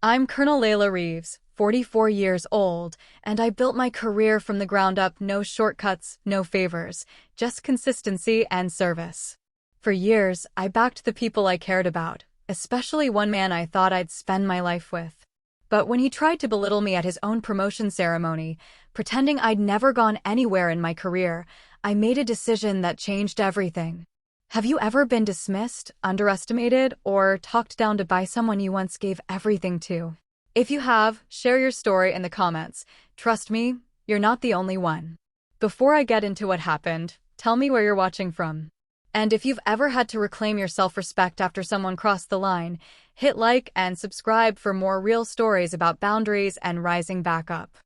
I'm Colonel Layla Reeves, 44 years old, and I built my career from the ground up. No shortcuts, no favors, just consistency and service. For years, I backed the people I cared about, especially one man I thought I'd spend my life with. But when he tried to belittle me at his own promotion ceremony, pretending I'd never gone anywhere in my career, I made a decision that changed everything. Have you ever been dismissed, underestimated, or talked down to by someone you once gave everything to? If you have, share your story in the comments. Trust me, you're not the only one. Before I get into what happened, tell me where you're watching from. And if you've ever had to reclaim your self-respect after someone crossed the line, hit like and subscribe for more real stories about boundaries and rising back up.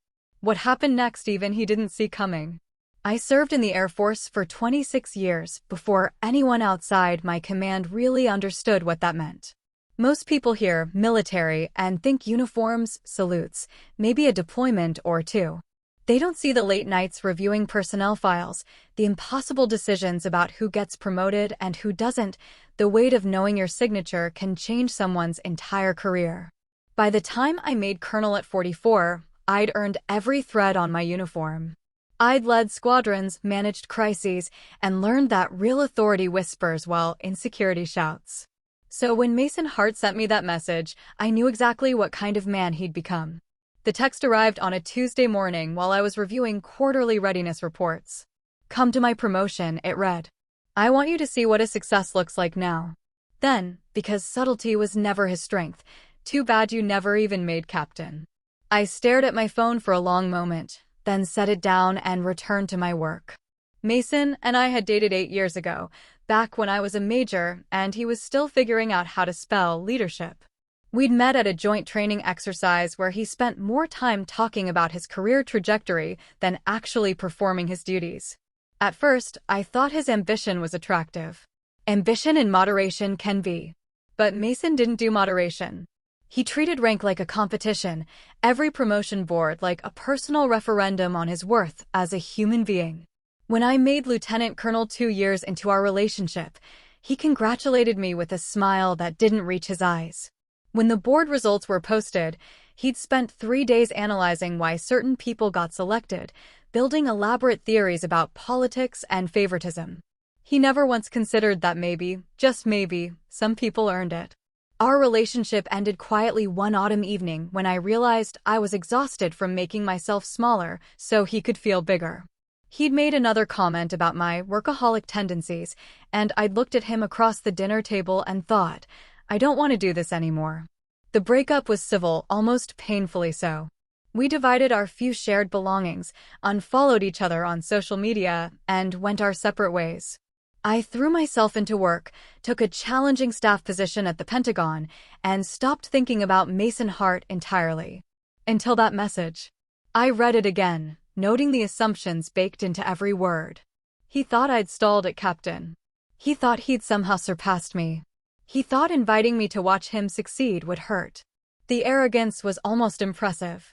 What happened next even he didn't see coming. I served in the Air Force for 26 years before anyone outside my command really understood what that meant. Most people hear military and think uniforms, salutes, maybe a deployment or two. They don't see the late nights reviewing personnel files, the impossible decisions about who gets promoted and who doesn't. The weight of knowing your signature can change someone's entire career. By the time I made colonel at 44, I'd earned every thread on my uniform. I'd led squadrons, managed crises, and learned that real authority whispers while insecurity shouts. So when Mason Hart sent me that message, I knew exactly what kind of man he'd become. The text arrived on a Tuesday morning while I was reviewing quarterly readiness reports. "Come to my promotion," it read. "I want you to see what a success looks like now." Then, because subtlety was never his strength, too bad you never even made captain. I stared at my phone for a long moment, then set it down and returned to my work. Mason and I had dated 8 years ago, back when I was a major and he was still figuring out how to spell leadership. We'd met at a joint training exercise where he spent more time talking about his career trajectory than actually performing his duties. At first, I thought his ambition was attractive. Ambition in moderation can be. But Mason didn't do moderation. He treated rank like a competition, every promotion board like a personal referendum on his worth as a human being. When I made lieutenant colonel 2 years into our relationship, he congratulated me with a smile that didn't reach his eyes. When the board results were posted, he'd spent 3 days analyzing why certain people got selected, building elaborate theories about politics and favoritism. He never once considered that maybe, just maybe, some people earned it. Our relationship ended quietly one autumn evening when I realized I was exhausted from making myself smaller so he could feel bigger. He'd made another comment about my workaholic tendencies, and I'd looked at him across the dinner table and thought, I don't want to do this anymore. The breakup was civil, almost painfully so. We divided our few shared belongings, unfollowed each other on social media, and went our separate ways. I threw myself into work, took a challenging staff position at the Pentagon, and stopped thinking about Mason Hart entirely. Until that message. I read it again, noting the assumptions baked into every word. He thought I'd stalled at captain. He thought he'd somehow surpassed me. He thought inviting me to watch him succeed would hurt. The arrogance was almost impressive.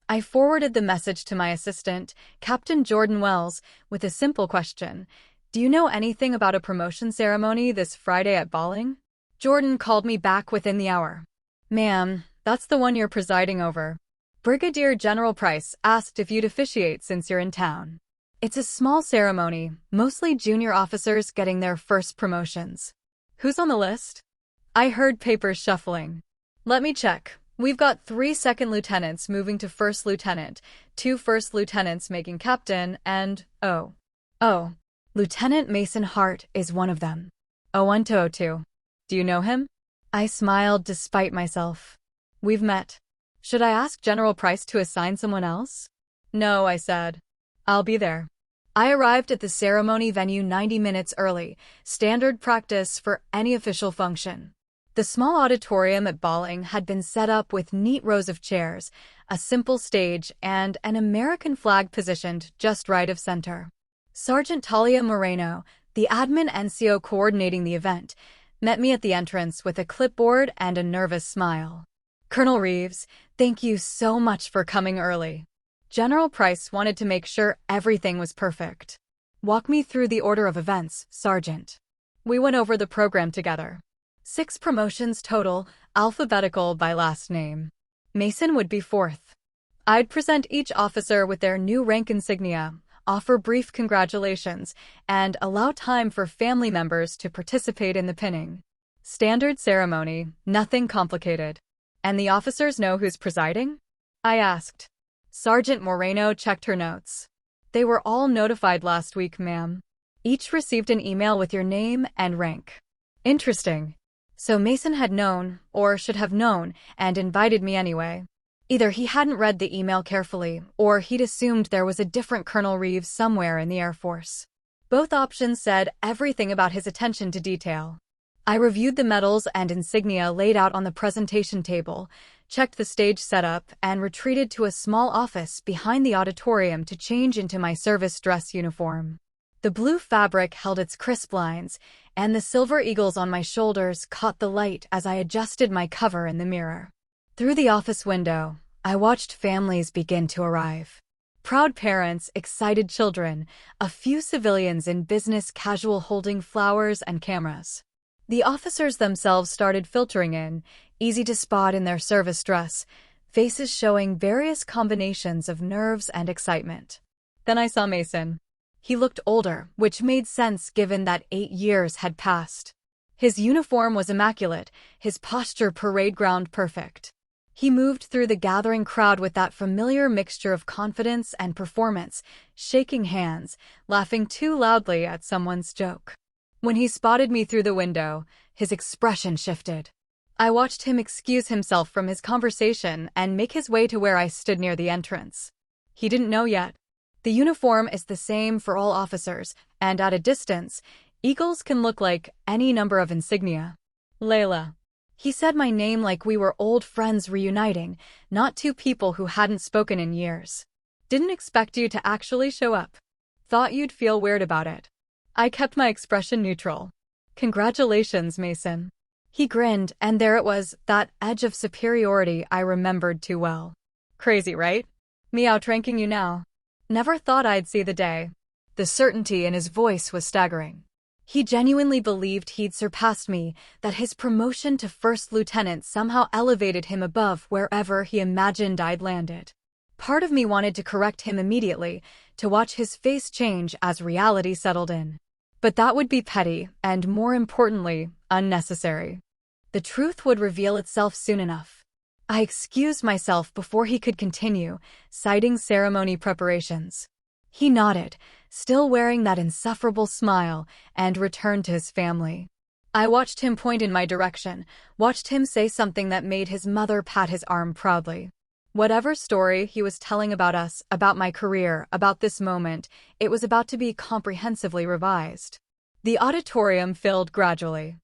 I forwarded the message to my assistant, Captain Jordan Wells, with a simple question. "Do you know anything about a promotion ceremony this Friday at Balling?" Jordan called me back within the hour. "Ma'am, that's the one you're presiding over. Brigadier General Price asked if you'd officiate since you're in town. It's a small ceremony, mostly junior officers getting their first promotions." "Who's on the list?" I heard papers shuffling. "Let me check. We've got 3 second lieutenants moving to first lieutenant, 2 first lieutenants making captain, and, oh, Lieutenant Mason Hart is one of them. 01-02. Do you know him?" I smiled despite myself. "We've met. Should I ask General Price to assign someone else?" "No," I said. "I'll be there." I arrived at the ceremony venue 90 minutes early, standard practice for any official function. The small auditorium at Balling had been set up with neat rows of chairs, a simple stage, and an American flag positioned just right of center. Sergeant Talia Moreno, the admin NCO coordinating the event, met me at the entrance with a clipboard and a nervous smile. "Colonel Reeves, thank you so much for coming early. General Price wanted to make sure everything was perfect." "Walk me through the order of events, Sergeant." We went over the program together. 6 promotions total, alphabetical by last name. Mason would be fourth. I'd present each officer with their new rank insignia, offer brief congratulations, and allow time for family members to participate in the pinning. Standard ceremony, nothing complicated. And the officers know who's presiding? I asked. Sergeant Moreno checked her notes. They were all notified last week, ma'am. Each received an email with your name and rank. Interesting. So Mason had known, or should have known, and invited me anyway. Either he hadn't read the email carefully, or he'd assumed there was a different Colonel Reeves somewhere in the Air Force. Both options said everything about his attention to detail. I reviewed the medals and insignia laid out on the presentation table, checked the stage setup, and retreated to a small office behind the auditorium to change into my service dress uniform. The blue fabric held its crisp lines, and the silver eagles on my shoulders caught the light as I adjusted my cover in the mirror. Through the office window, I watched families begin to arrive. Proud parents, excited children, a few civilians in business casual holding flowers and cameras. The officers themselves started filtering in, easy to spot in their service dress, faces showing various combinations of nerves and excitement. Then I saw Mason. He looked older, which made sense given that 8 years had passed. His uniform was immaculate, his posture parade ground perfect. He moved through the gathering crowd with that familiar mixture of confidence and performance, shaking hands, laughing too loudly at someone's joke. When he spotted me through the window, his expression shifted. I watched him excuse himself from his conversation and make his way to where I stood near the entrance. He didn't know yet. The uniform is the same for all officers, and at a distance, eagles can look like any number of insignia. Layla. He said my name like we were old friends reuniting, not two people who hadn't spoken in years. Didn't expect you to actually show up. Thought you'd feel weird about it. I kept my expression neutral. Congratulations, Mason. He grinned, and there it was, that edge of superiority I remembered too well. Crazy, right? Me outranking you now. Never thought I'd see the day. The certainty in his voice was staggering. He genuinely believed he'd surpassed me, that his promotion to first lieutenant somehow elevated him above wherever he imagined I'd landed. Part of me wanted to correct him immediately, to watch his face change as reality settled in. But that would be petty, and more importantly, unnecessary. The truth would reveal itself soon enough. I excused myself before he could continue, citing ceremony preparations. He nodded, still wearing that insufferable smile, and returned to his family. I watched him point in my direction, watched him say something that made his mother pat his arm proudly. Whatever story he was telling about us, about my career, about this moment, it was about to be comprehensively revised. The auditorium filled gradually.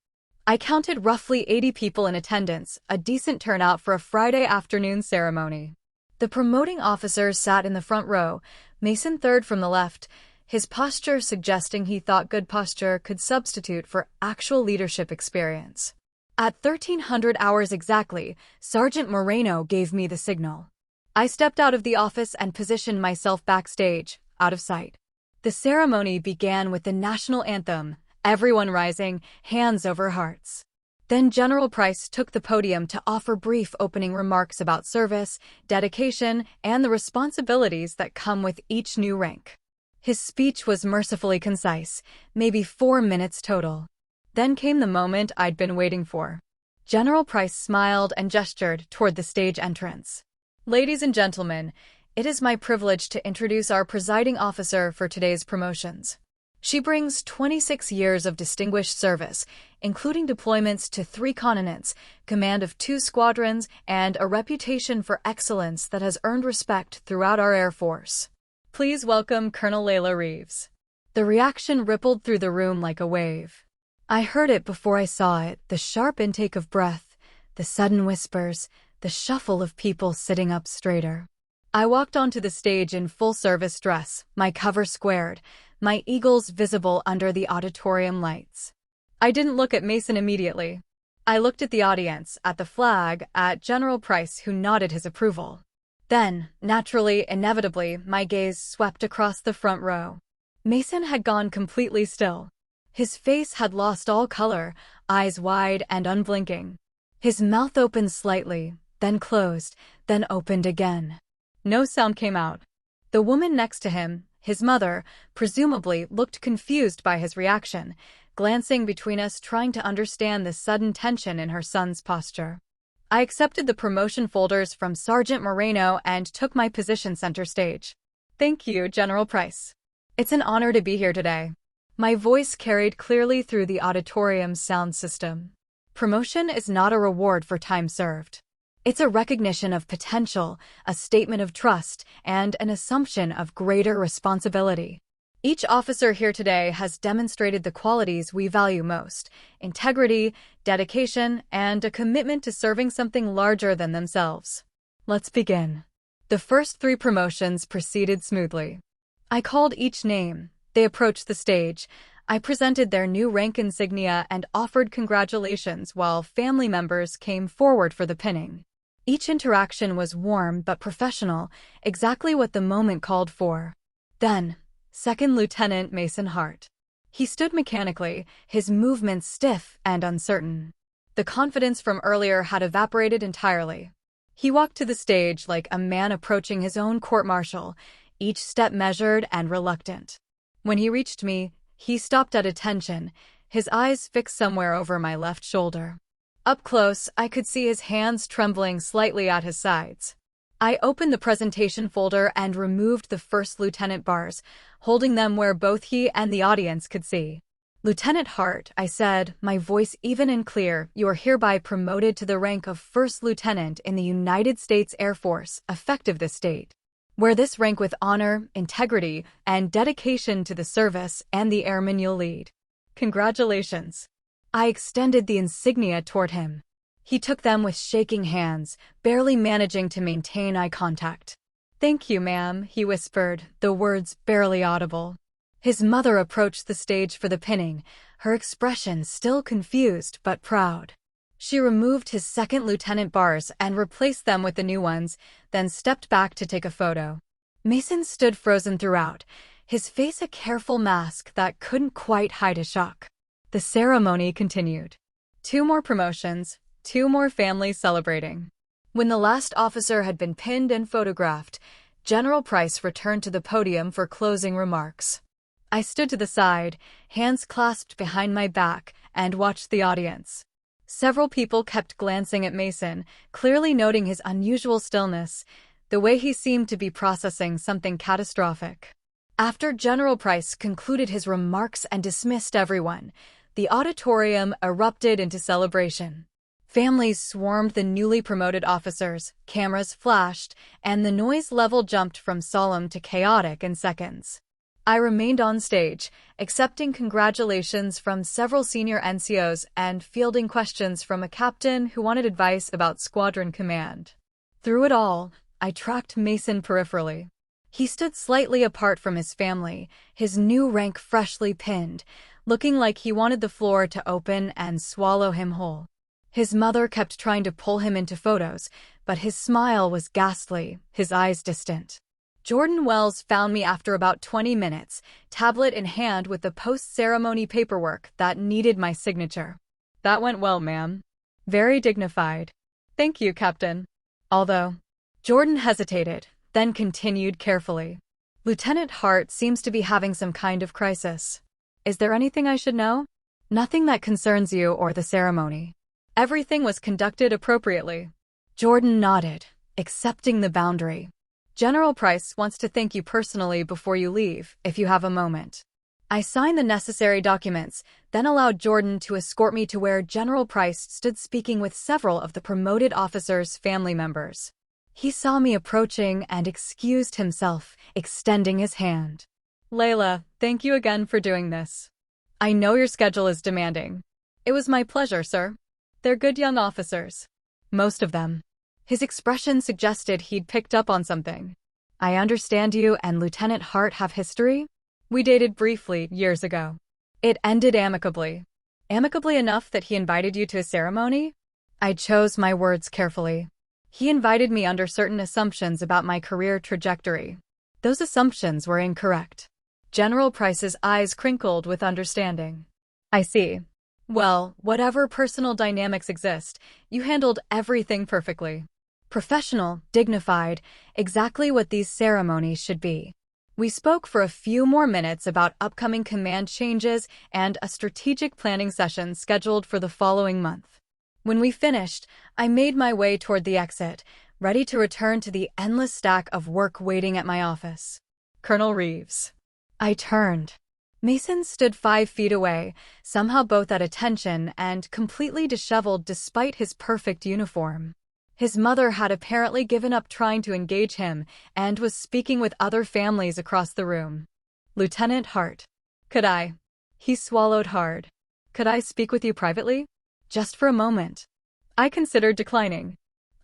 I counted roughly 80 people in attendance, a decent turnout for a Friday afternoon ceremony. The promoting officers sat in the front row, Mason third from the left, his posture suggesting he thought good posture could substitute for actual leadership experience. At 1300 hours exactly, Sergeant Moreno gave me the signal. I stepped out of the office and positioned myself backstage, out of sight. The ceremony began with the national anthem, everyone rising, hands over hearts. Then General Price took the podium to offer brief opening remarks about service, dedication, and the responsibilities that come with each new rank. His speech was mercifully concise, maybe 4 minutes total. Then came the moment I'd been waiting for. General Price smiled and gestured toward the stage entrance. Ladies and gentlemen, it is my privilege to introduce our presiding officer for today's promotions. She brings 26 years of distinguished service, including deployments to 3 continents, command of 2 squadrons, and a reputation for excellence that has earned respect throughout our Air Force. Please welcome Colonel Layla Reeves. The reaction rippled through the room like a wave. I heard it before I saw it, the sharp intake of breath, the sudden whispers, the shuffle of people sitting up straighter. I walked onto the stage in full service dress, my cover squared, my eagles visible under the auditorium lights. I didn't look at Mason immediately. I looked at the audience, at the flag, at General Price, who nodded his approval. Then, naturally, inevitably, my gaze swept across the front row. Mason had gone completely still. His face had lost all color, eyes wide and unblinking. His mouth opened slightly, then closed, then opened again. No sound came out. The woman next to him, his mother, presumably looked confused by his reaction, glancing between us trying to understand the sudden tension in her son's posture. I accepted the promotion folders from Sergeant Moreno and took my position center stage. Thank you, General Price. It's an honor to be here today. My voice carried clearly through the auditorium's sound system. Promotion is not a reward for time served. It's a recognition of potential, a statement of trust, and an assumption of greater responsibility. Each officer here today has demonstrated the qualities we value most: integrity, dedication, and a commitment to serving something larger than themselves. Let's begin. The first 3 promotions proceeded smoothly. I called each name. They approached the stage. I presented their new rank insignia and offered congratulations while family members came forward for the pinning. Each interaction was warm but professional, exactly what the moment called for. Then, Second Lieutenant Mason Hart. He stood mechanically, his movements stiff and uncertain. The confidence from earlier had evaporated entirely. He walked to the stage like a man approaching his own court-martial, each step measured and reluctant. When he reached me, he stopped at attention, his eyes fixed somewhere over my left shoulder. Up close, I could see his hands trembling slightly at his sides. I opened the presentation folder and removed the first lieutenant bars, holding them where both he and the audience could see. Lieutenant Hart, I said, my voice even and clear, you are hereby promoted to the rank of First Lieutenant in the United States Air Force, effective this date. Wear this rank with honor, integrity, and dedication to the service and the airmen you'll lead. Congratulations. I extended the insignia toward him. He took them with shaking hands, barely managing to maintain eye contact. Thank you, ma'am, he whispered, the words barely audible. His mother approached the stage for the pinning, her expression still confused but proud. She removed his second lieutenant bars and replaced them with the new ones, then stepped back to take a photo. Mason stood frozen throughout, his face a careful mask that couldn't quite hide his shock. The ceremony continued. 2 more promotions, 2 more families celebrating. When the last officer had been pinned and photographed, General Price returned to the podium for closing remarks. I stood to the side, hands clasped behind my back, and watched the audience. Several people kept glancing at Mason, clearly noting his unusual stillness, the way he seemed to be processing something catastrophic. After General Price concluded his remarks and dismissed everyone, the auditorium erupted into celebration. Families swarmed the newly promoted officers, cameras flashed, and the noise level jumped from solemn to chaotic in seconds. I remained on stage, accepting congratulations from several senior NCOs and fielding questions from a captain who wanted advice about squadron command. Through it all, I tracked Mason peripherally. He stood slightly apart from his family, his new rank freshly pinned, looking like he wanted the floor to open and swallow him whole. His mother kept trying to pull him into photos, but his smile was ghastly, his eyes distant. Jordan Wells found me after about 20 minutes, tablet in hand with the post-ceremony paperwork that needed my signature. That went well, ma'am. Very dignified. Thank you, Captain. Although, Jordan hesitated, then continued carefully. Lieutenant Hart seems to be having some kind of crisis. Is there anything I should know? Nothing that concerns you or the ceremony. Everything was conducted appropriately. Jordan nodded, accepting the boundary. General Price wants to thank you personally before you leave, if you have a moment. I signed the necessary documents, then allowed Jordan to escort me to where General Price stood speaking with several of the promoted officers' family members. He saw me approaching and excused himself, extending his hand. Layla, thank you again for doing this. I know your schedule is demanding. It was my pleasure, sir. They're good young officers. Most of them. His expression suggested he'd picked up on something. I understand you and Lieutenant Hart have history? We dated briefly years ago. It ended amicably. Amicably enough that he invited you to a ceremony? I chose my words carefully. He invited me under certain assumptions about my career trajectory. Those assumptions were incorrect. General Price's eyes crinkled with understanding. I see. Well, whatever personal dynamics exist, you handled everything perfectly. Professional, dignified, exactly what these ceremonies should be. We spoke for a few more minutes about upcoming command changes and a strategic planning session scheduled for the following month. When we finished, I made my way toward the exit, ready to return to the endless stack of work waiting at my office. Colonel Reeves. I turned. Mason stood 5 feet away, somehow both at attention and completely disheveled despite his perfect uniform. His mother had apparently given up trying to engage him and was speaking with other families across the room. Lieutenant Hart. Could I? He swallowed hard. Could I speak with you privately? Just for a moment. I considered declining.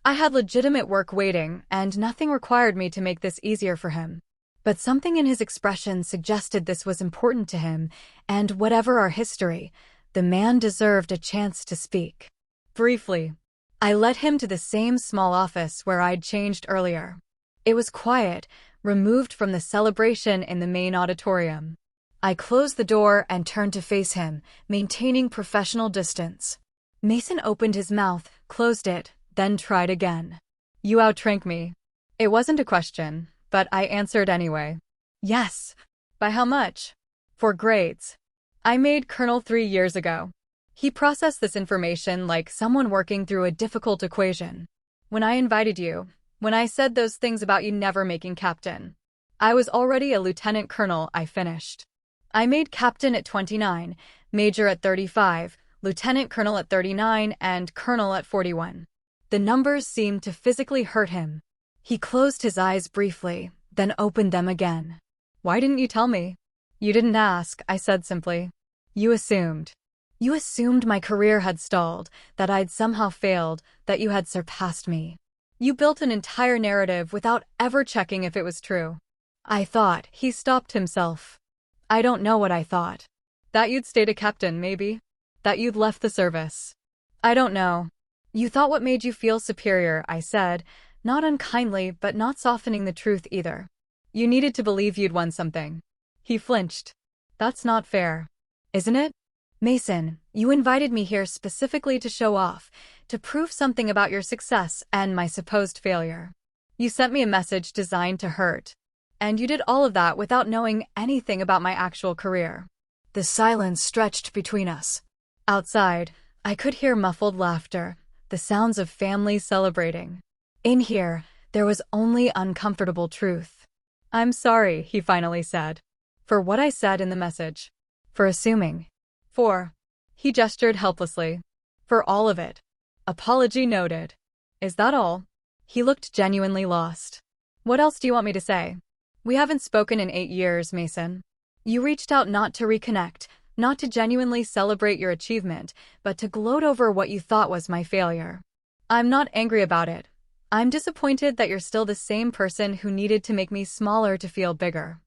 I had legitimate work waiting, and nothing required me to make this easier for him. But something in his expression suggested this was important to him, and whatever our history, the man deserved a chance to speak. Briefly, I led him to the same small office where I'd changed earlier. It was quiet, removed from the celebration in the main auditorium. I closed the door and turned to face him, maintaining professional distance. Mason opened his mouth, closed it, then tried again. You outrank me. It wasn't a question, but I answered anyway. Yes. By how much? For grades. I made Colonel 3 years ago. He processed this information like someone working through a difficult equation. When I invited you, when I said those things about you never making captain, I was already a lieutenant colonel. I finished. I made captain at 29, major at 35, lieutenant colonel at 39, and colonel at 41. The numbers seemed to physically hurt him. He closed his eyes briefly, then opened them again. Why didn't you tell me? You didn't ask, I said simply. You assumed. You assumed my career had stalled, that I'd somehow failed, that you had surpassed me. You built an entire narrative without ever checking if it was true. I thought, he stopped himself. I don't know what I thought. That you'd stayed a captain, maybe? That you'd left the service. I don't know. You thought what made you feel superior, I said, not unkindly but not softening the truth either. You needed to believe you'd won something. He flinched. That's not fair. Isn't it? Mason, you invited me here specifically to show off, to prove something about your success and my supposed failure. You sent me a message designed to hurt. And you did all of that without knowing anything about my actual career. The silence stretched between us. Outside, I could hear muffled laughter, the sounds of families celebrating. In here, there was only uncomfortable truth. I'm sorry, he finally said. For what I said in the message. For assuming. He gestured helplessly. For all of it. Apology noted. Is that all? He looked genuinely lost. What else do you want me to say? We haven't spoken in 8 years, Mason. You reached out not to reconnect, not to genuinely celebrate your achievement, but to gloat over what you thought was my failure. I'm not angry about it. I'm disappointed that you're still the same person who needed to make me smaller to feel bigger.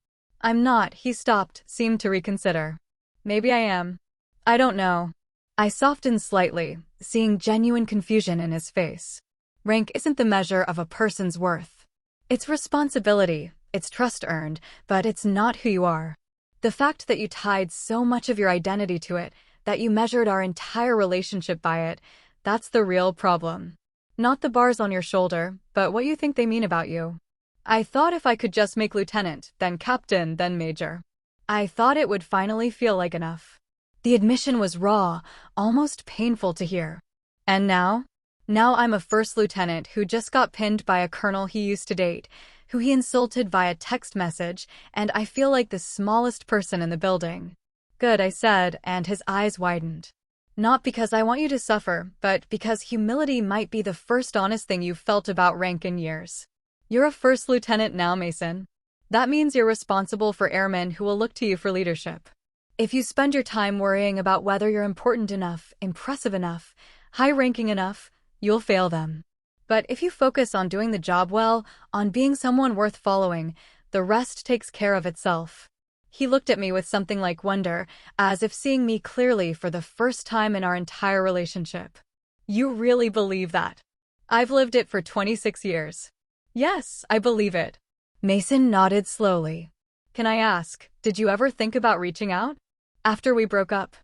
I'm not, he stopped, seemed to reconsider. Maybe I am. I don't know. I softened slightly, seeing genuine confusion in his face. Rank isn't the measure of a person's worth. It's responsibility, it's trust earned, but it's not who you are. The fact that you tied so much of your identity to it, that you measured our entire relationship by it, that's the real problem. Not the bars on your shoulder, but what you think they mean about you. I thought if I could just make lieutenant, then captain, then major. I thought it would finally feel like enough. The admission was raw, almost painful to hear. And now? Now I'm a first lieutenant who just got pinned by a colonel he used to date, who he insulted via text message, and I feel like the smallest person in the building. Good, I said, and his eyes widened. Not because I want you to suffer, but because humility might be the first honest thing you've felt about rank in years. You're a first lieutenant now, Mason. That means you're responsible for airmen who will look to you for leadership. If you spend your time worrying about whether you're important enough, impressive enough, high-ranking enough, you'll fail them. But if you focus on doing the job well, on being someone worth following, the rest takes care of itself. He looked at me with something like wonder, as if seeing me clearly for the first time in our entire relationship. You really believe that? I've lived it for 26 years. Yes, I believe it. Mason nodded slowly. Can I ask, did you ever think about reaching out? After we broke up?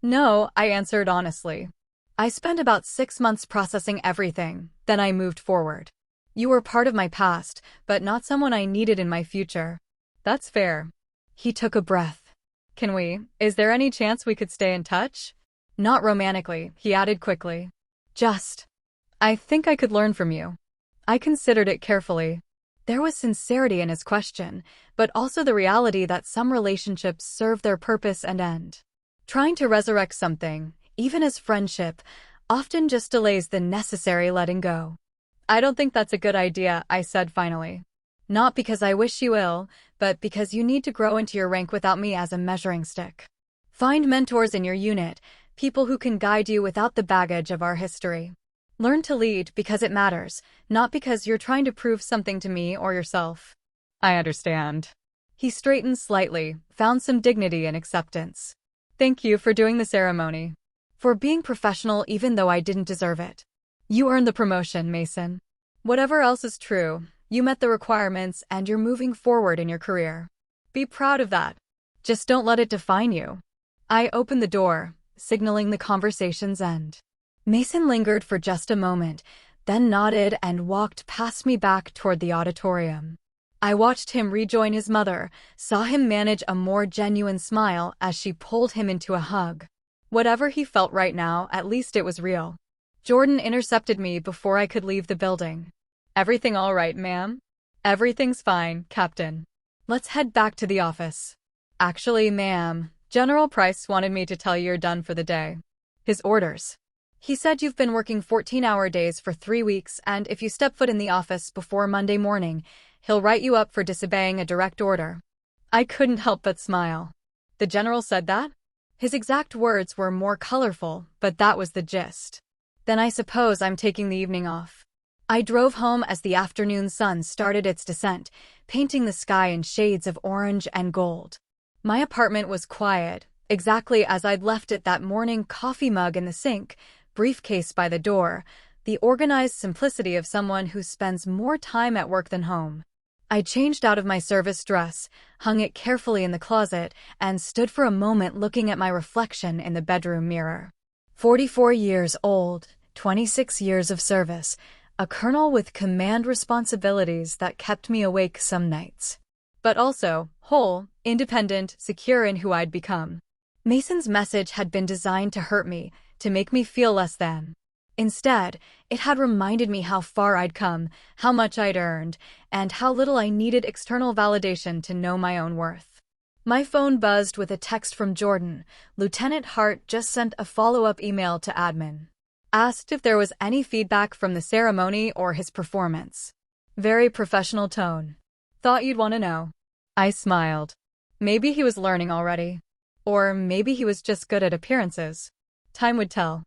No, I answered honestly. I spent about 6 months processing everything, then I moved forward. You were part of my past, but not someone I needed in my future. That's fair. He took a breath. Is there any chance we could stay in touch? Not romantically, he added quickly. Just. I think I could learn from you. I considered it carefully. There was sincerity in his question, but also the reality that some relationships serve their purpose and end. Trying to resurrect something, even as friendship, often just delays the necessary letting go. I don't think that's a good idea, I said finally. Not because I wish you ill, but because you need to grow into your rank without me as a measuring stick. Find mentors in your unit, people who can guide you without the baggage of our history. Learn to lead because it matters, not because you're trying to prove something to me or yourself. I understand. He straightened slightly, found some dignity in acceptance. Thank you for doing the ceremony. For being professional even though I didn't deserve it. You earned the promotion, Mason. Whatever else is true, you met the requirements and you're moving forward in your career. Be proud of that. Just don't let it define you. I opened the door, signaling the conversation's end. Mason lingered for just a moment, then nodded and walked past me back toward the auditorium. I watched him rejoin his mother, saw him manage a more genuine smile as she pulled him into a hug. Whatever he felt right now, at least it was real. Jordan intercepted me before I could leave the building. Everything all right, ma'am? Everything's fine, Captain. Let's head back to the office. Actually, ma'am, General Price wanted me to tell you you're done for the day. His orders. He said you've been working 14-hour days for 3 weeks, and if you step foot in the office before Monday morning, he'll write you up for disobeying a direct order. I couldn't help but smile. The general said that? His exact words were more colorful, but that was the gist. Then I suppose I'm taking the evening off. I drove home as the afternoon sun started its descent, painting the sky in shades of orange and gold. My apartment was quiet, exactly as I'd left it that morning, coffee mug in the sink, briefcase by the door, the organized simplicity of someone who spends more time at work than home. I changed out of my service dress, hung it carefully in the closet, and stood for a moment looking at my reflection in the bedroom mirror. 44 years old, 26 years of service, a colonel with command responsibilities that kept me awake some nights. But also, whole, independent, secure in who I'd become. Mason's message had been designed to hurt me, to make me feel less than. Instead, it had reminded me how far I'd come, how much I'd earned, and how little I needed external validation to know my own worth. My phone buzzed with a text from Jordan. Lieutenant Hart just sent a follow-up email to admin. Asked if there was any feedback from the ceremony or his performance. Very professional tone. Thought you'd want to know. I smiled. Maybe he was learning already. Or maybe he was just good at appearances. Time would tell.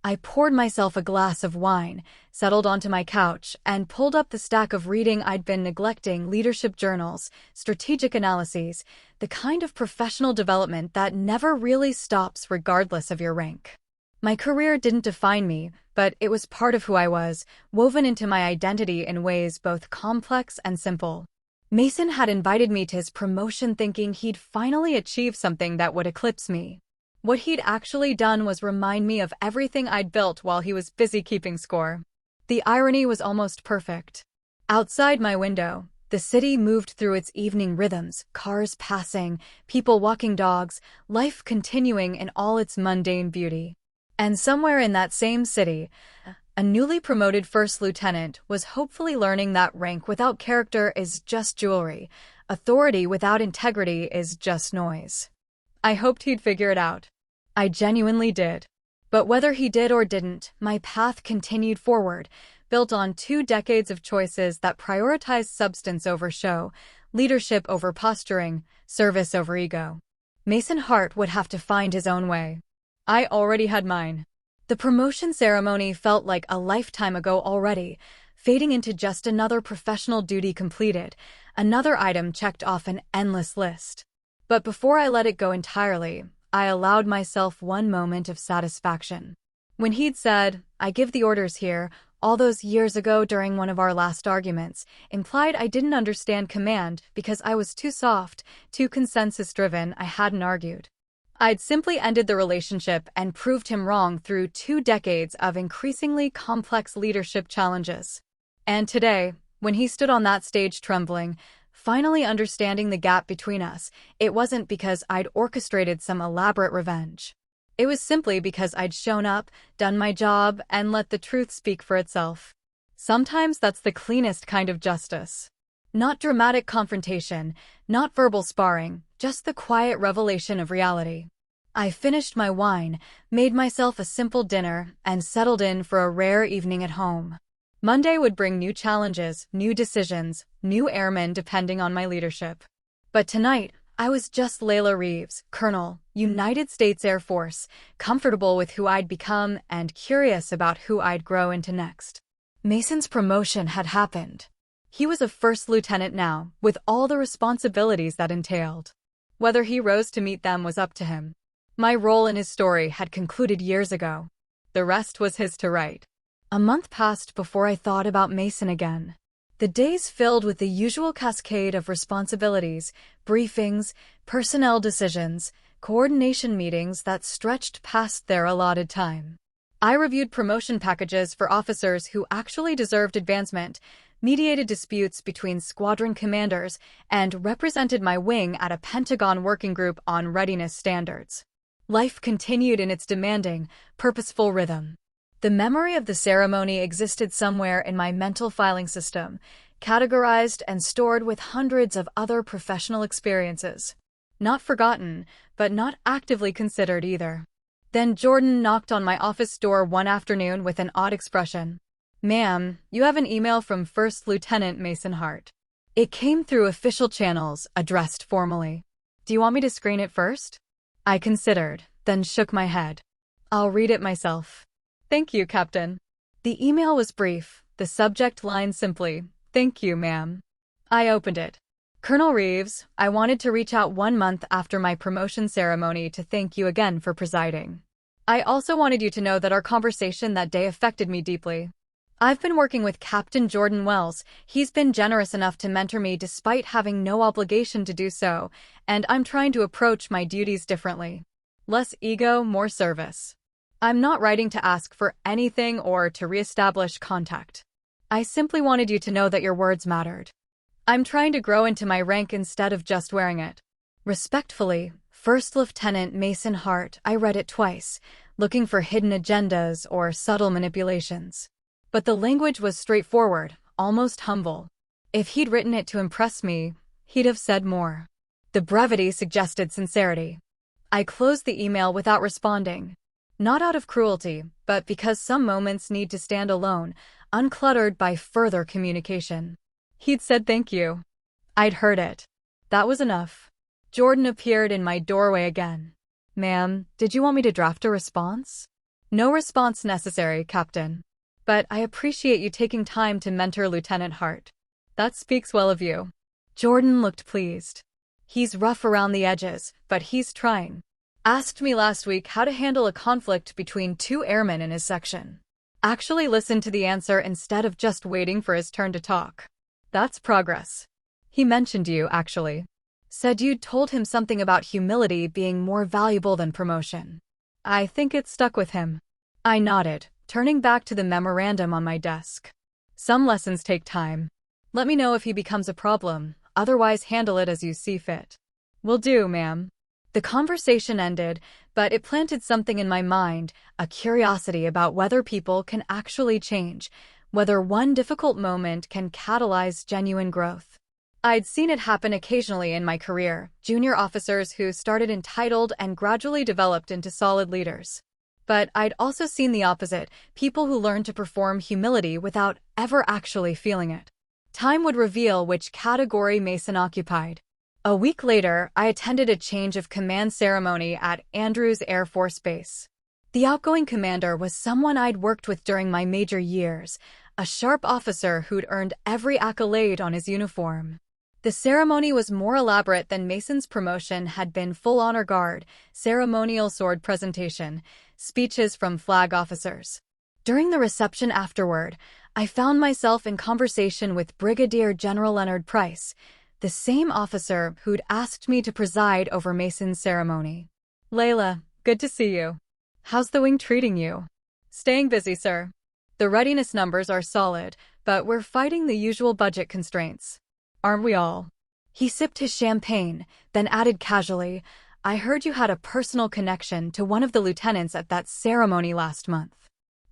I poured myself a glass of wine, settled onto my couch, and pulled up the stack of reading I'd been neglecting: leadership journals, strategic analyses, the kind of professional development that never really stops regardless of your rank. My career didn't define me, but it was part of who I was, woven into my identity in ways both complex and simple. Mason had invited me to his promotion thinking he'd finally achieved something that would eclipse me. What he'd actually done was remind me of everything I'd built while he was busy keeping score. The irony was almost perfect. Outside my window, the city moved through its evening rhythms, cars passing, people walking dogs, life continuing in all its mundane beauty. And somewhere in that same city, a newly promoted first lieutenant was hopefully learning that rank without character is just jewelry, authority without integrity is just noise. I hoped he'd figure it out. I genuinely did. But whether he did or didn't, my path continued forward, built on 2 decades of choices that prioritized substance over show, leadership over posturing, service over ego. Mason Hart would have to find his own way. I already had mine. The promotion ceremony felt like a lifetime ago already, fading into just another professional duty completed, another item checked off an endless list. But before I let it go entirely, I allowed myself one moment of satisfaction. When he'd said, "I give the orders here," all those years ago during one of our last arguments, implied I didn't understand command because I was too soft, too consensus-driven. I hadn't argued. I'd simply ended the relationship and proved him wrong through 2 decades of increasingly complex leadership challenges. And today, when he stood on that stage trembling, finally understanding the gap between us, it wasn't because I'd orchestrated some elaborate revenge. It was simply because I'd shown up, done my job, and let the truth speak for itself. Sometimes that's the cleanest kind of justice. Not dramatic confrontation, not verbal sparring, just the quiet revelation of reality. I finished my wine, made myself a simple dinner, and settled in for a rare evening at home. Monday would bring new challenges, new decisions, new airmen depending on my leadership. But tonight, I was just Layla Reeves, Colonel, United States Air Force, comfortable with who I'd become and curious about who I'd grow into next. Mason's promotion had happened. He was a first lieutenant now, with all the responsibilities that entailed. Whether he rose to meet them was up to him. My role in his story had concluded years ago. The rest was his to write. A month passed before I thought about Mason again. The days filled with the usual cascade of responsibilities, briefings, personnel decisions, coordination meetings that stretched past their allotted time. I reviewed promotion packages for officers who actually deserved advancement, mediated disputes between squadron commanders, and represented my wing at a Pentagon working group on readiness standards. Life continued in its demanding, purposeful rhythm. The memory of the ceremony existed somewhere in my mental filing system, categorized and stored with hundreds of other professional experiences. Not forgotten, but not actively considered either. Then Jordan knocked on my office door one afternoon with an odd expression. "Ma'am, you have an email from First Lieutenant Mason Hart." It came through official channels, addressed formally. "Do you want me to screen it first?" I considered, then shook my head. "I'll read it myself." "Thank you, Captain." The email was brief, the subject line simply, "Thank you, ma'am." I opened it. "Colonel Reeves, I wanted to reach out 1 month after my promotion ceremony to thank you again for presiding. I also wanted you to know that our conversation that day affected me deeply. I've been working with Captain Jordan Wells. He's been generous enough to mentor me despite having no obligation to do so, and I'm trying to approach my duties differently. Less ego, more service. I'm not writing to ask for anything or to reestablish contact. I simply wanted you to know that your words mattered. I'm trying to grow into my rank instead of just wearing it. Respectfully, First Lieutenant Mason Hart." I read it twice, looking for hidden agendas or subtle manipulations. But the language was straightforward, almost humble. If he'd written it to impress me, he'd have said more. The brevity suggested sincerity. I closed the email without responding. Not out of cruelty, but because some moments need to stand alone, uncluttered by further communication. He'd said thank you. I'd heard it. That was enough. Jordan appeared in my doorway again. "Ma'am, did you want me to draft a response?" "No response necessary, Captain. But I appreciate you taking time to mentor Lieutenant Hart. That speaks well of you." Jordan looked pleased. "He's rough around the edges, but he's trying. Asked me last week how to handle a conflict between 2 airmen in his section. Actually listened to the answer instead of just waiting for his turn to talk. That's progress. He mentioned you, actually. Said you'd told him something about humility being more valuable than promotion. I think it stuck with him." I nodded, turning back to the memorandum on my desk. "Some lessons take time. Let me know if he becomes a problem, otherwise handle it as you see fit." "Will do, ma'am." The conversation ended, but it planted something in my mind, a curiosity about whether people can actually change, whether one difficult moment can catalyze genuine growth. I'd seen it happen occasionally in my career, junior officers who started entitled and gradually developed into solid leaders. But I'd also seen the opposite, people who learned to perform humility without ever actually feeling it. Time would reveal which category Mason occupied. A week later, I attended a change of command ceremony at Andrews Air Force Base. The outgoing commander was someone I'd worked with during my major years, a sharp officer who'd earned every accolade on his uniform. The ceremony was more elaborate than Mason's promotion had been. Full honor guard, ceremonial sword presentation, speeches from flag officers. During the reception afterward, I found myself in conversation with Brigadier General Leonard Price, the same officer who'd asked me to preside over Mason's ceremony. "Layla, good to see you. How's the wing treating you?" "Staying busy, sir. The readiness numbers are solid, but we're fighting the usual budget constraints. Aren't we all? He sipped his champagne, then added casually, I heard you had a personal connection to one of the lieutenants at that ceremony last month.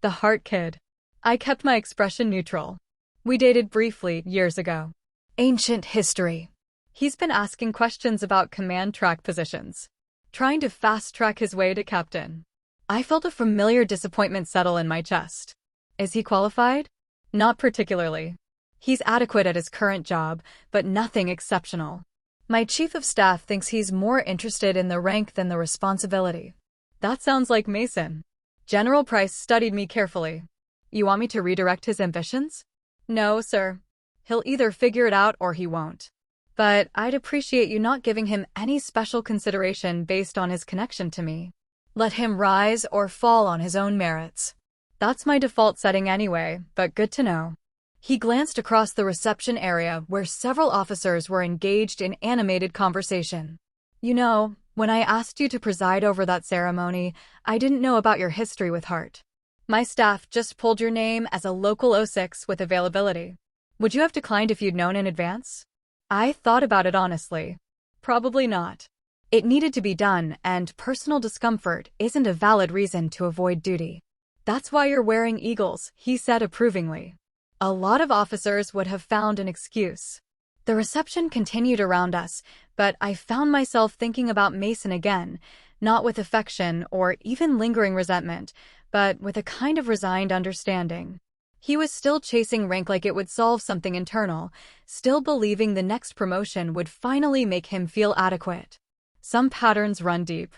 The Heart Kid. I kept my expression neutral. We dated briefly years ago. Ancient history. He's been asking questions about command track positions, trying to fast-track his way to captain. I felt a familiar disappointment settle in my chest. Is he qualified? Not particularly. He's adequate at his current job, but nothing exceptional. My chief of staff thinks he's more interested in the rank than the responsibility. That sounds like Mason. General Price studied me carefully. You want me to redirect his ambitions? No, sir. He'll either figure it out or he won't. But I'd appreciate you not giving him any special consideration based on his connection to me. Let him rise or fall on his own merits. That's my default setting anyway, but good to know. He glanced across the reception area where several officers were engaged in animated conversation. You know, when I asked you to preside over that ceremony, I didn't know about your history with Hart. My staff just pulled your name as a local 06 with availability. Would you have declined if you'd known in advance? I thought about it honestly. Probably not. It needed to be done, and personal discomfort isn't a valid reason to avoid duty. That's why you're wearing eagles, he said approvingly. A lot of officers would have found an excuse. The reception continued around us, but I found myself thinking about Mason again, not with affection or even lingering resentment, but with a kind of resigned understanding. He was still chasing rank like it would solve something internal, still believing the next promotion would finally make him feel adequate. Some patterns run deep.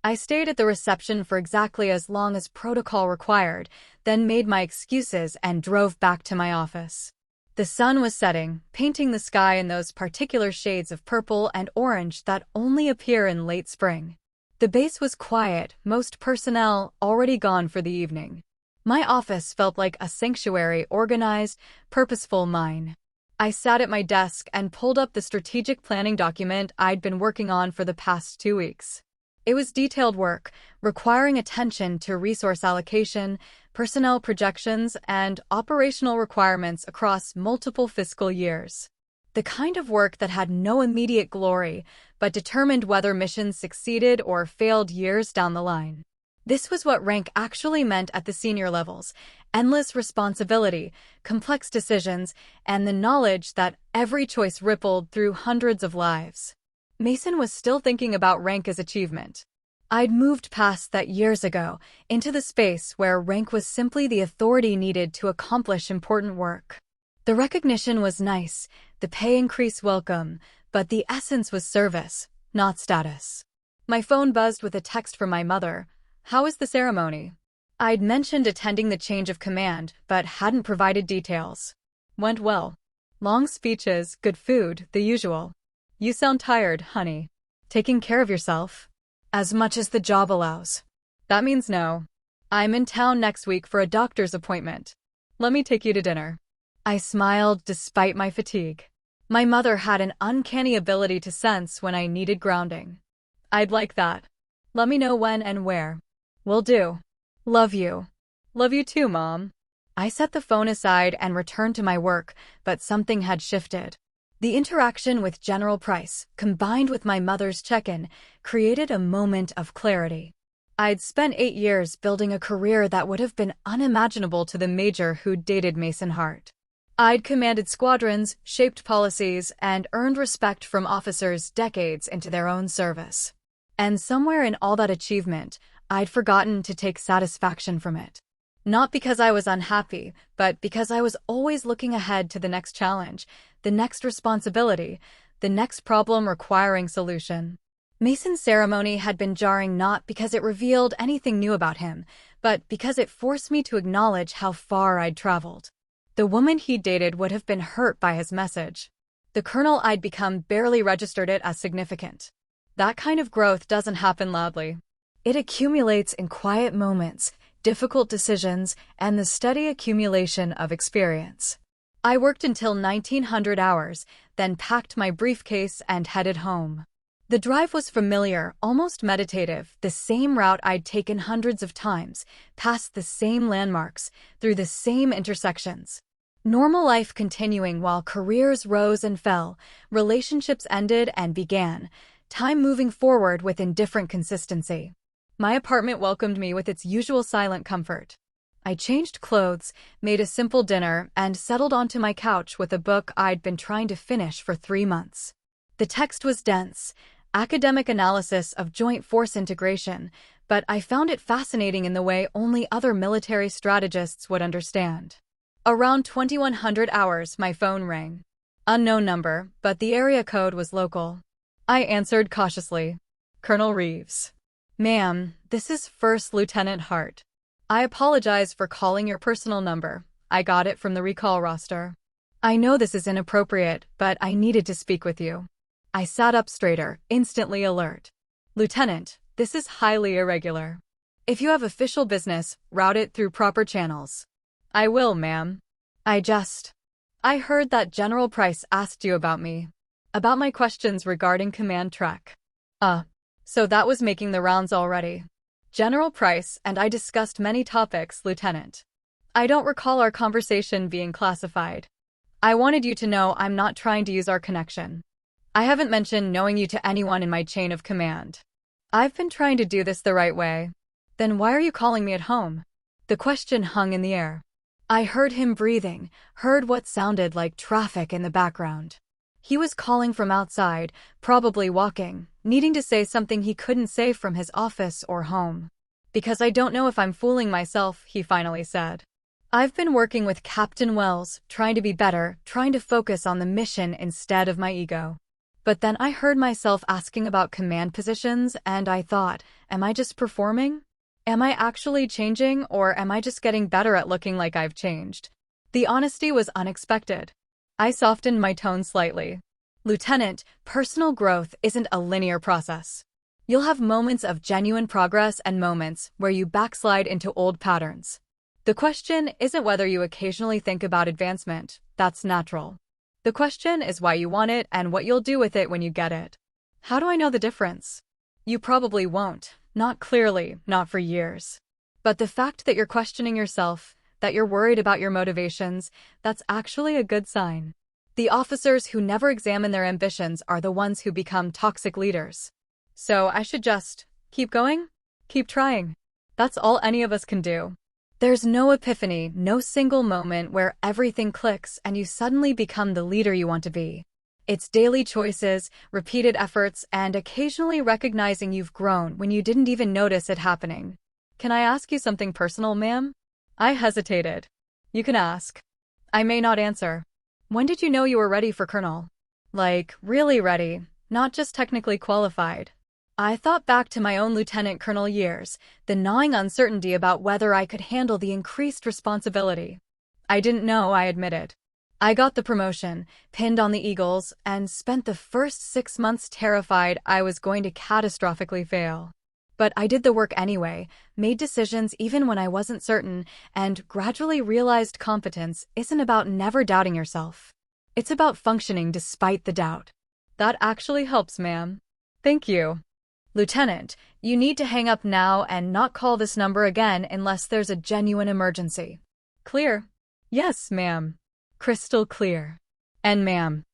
I stayed at the reception for exactly as long as protocol required, then made my excuses and drove back to my office. The sun was setting, painting the sky in those particular shades of purple and orange that only appear in late spring. The base was quiet, most personnel already gone for the evening. My office felt like a sanctuary, organized, purposeful mine. I sat at my desk and pulled up the strategic planning document I'd been working on for the past 2 weeks. It was detailed work, requiring attention to resource allocation, personnel projections, and operational requirements across multiple fiscal years. The kind of work that had no immediate glory, but determined whether missions succeeded or failed years down the line. This was what rank actually meant at the senior levels: endless responsibility, complex decisions, and the knowledge that every choice rippled through hundreds of lives. Mason was still thinking about rank as achievement. I'd moved past that years ago, into the space where rank was simply the authority needed to accomplish important work. The recognition was nice, the pay increase welcome, but the essence was service, not status. My phone buzzed with a text from my mother. How was the ceremony? I'd mentioned attending the change of command, but hadn't provided details. Went well. Long speeches, good food, the usual. You sound tired, honey. Taking care of yourself? As much as the job allows. That means no. I'm in town next week for a doctor's appointment. Let me take you to dinner. I smiled despite my fatigue. My mother had an uncanny ability to sense when I needed grounding. I'd like that. Let me know when and where. Will do. Love you. Love you too, Mom. I set the phone aside and returned to my work, but something had shifted. The interaction with General Price, combined with my mother's check-in, created a moment of clarity. I'd spent 8 years building a career that would have been unimaginable to the major who'd dated Mason Hart. I'd commanded squadrons, shaped policies, and earned respect from officers decades into their own service. And somewhere in all that achievement, I'd forgotten to take satisfaction from it. Not because I was unhappy, but because I was always looking ahead to the next challenge, the next responsibility, the next problem requiring solution. Mason's ceremony had been jarring not because it revealed anything new about him, but because it forced me to acknowledge how far I'd traveled. The woman he'd dated would have been hurt by his message. The colonel I'd become barely registered it as significant. That kind of growth doesn't happen loudly. It accumulates in quiet moments, difficult decisions, and the steady accumulation of experience. I worked until 1900 hours, then packed my briefcase and headed home. The drive was familiar, almost meditative, the same route I'd taken hundreds of times, past the same landmarks, through the same intersections. Normal life continuing while careers rose and fell, relationships ended and began, time moving forward with indifferent consistency. My apartment welcomed me with its usual silent comfort. I changed clothes, made a simple dinner, and settled onto my couch with a book I'd been trying to finish for 3 months. The text was dense, academic analysis of joint force integration, but I found it fascinating in the way only other military strategists would understand. Around 2100 hours, my phone rang. Unknown number, but the area code was local. I answered cautiously. Colonel Reeves. Ma'am, this is First Lieutenant Hart. I apologize for calling your personal number. I got it from the recall roster. I know this is inappropriate, but I needed to speak with you. I sat up straighter, instantly alert. Lieutenant, this is highly irregular. If you have official business, route it through proper channels. I will, ma'am. I heard that General Price asked you about me. About my questions regarding command track. So that was making the rounds already. General Price and I discussed many topics, Lieutenant. I don't recall our conversation being classified. I wanted you to know I'm not trying to use our connection. I haven't mentioned knowing you to anyone in my chain of command. I've been trying to do this the right way. Then why are you calling me at home? The question hung in the air. I heard him breathing, heard what sounded like traffic in the background. He was calling from outside, probably walking, needing to say something he couldn't say from his office or home. Because I don't know if I'm fooling myself, he finally said. I've been working with Captain Wells, trying to be better, trying to focus on the mission instead of my ego. But then I heard myself asking about command positions, and I thought, am I just performing? Am I actually changing, or am I just getting better at looking like I've changed? The honesty was unexpected. I softened my tone slightly. Lieutenant, personal growth isn't a linear process. You'll have moments of genuine progress and moments where you backslide into old patterns. The question isn't whether you occasionally think about advancement. That's natural. The question is why you want it and what you'll do with it when you get it. How do I know the difference? You probably won't. Not clearly, not for years. But the fact that you're questioning yourself, that you're worried about your motivations, that's actually a good sign. The officers who never examine their ambitions are the ones who become toxic leaders. So I should just keep going? Keep trying. That's all any of us can do. There's no epiphany, no single moment where everything clicks and you suddenly become the leader you want to be. It's daily choices, repeated efforts, and occasionally recognizing you've grown when you didn't even notice it happening. Can I ask you something personal, ma'am? I hesitated. You can ask. I may not answer. When did you know you were ready for colonel? Like, really ready, not just technically qualified. I thought back to my own lieutenant colonel years, the gnawing uncertainty about whether I could handle the increased responsibility. I didn't know, I admitted. I got the promotion, pinned on the Eagles, and spent the first 6 months terrified I was going to catastrophically fail. But I did the work anyway, made decisions even when I wasn't certain, and gradually realized competence isn't about never doubting yourself. It's about functioning despite the doubt. That actually helps, ma'am. Thank you. Lieutenant, you need to hang up now and not call this number again unless there's a genuine emergency. Clear? Yes, ma'am. Crystal clear. And ma'am,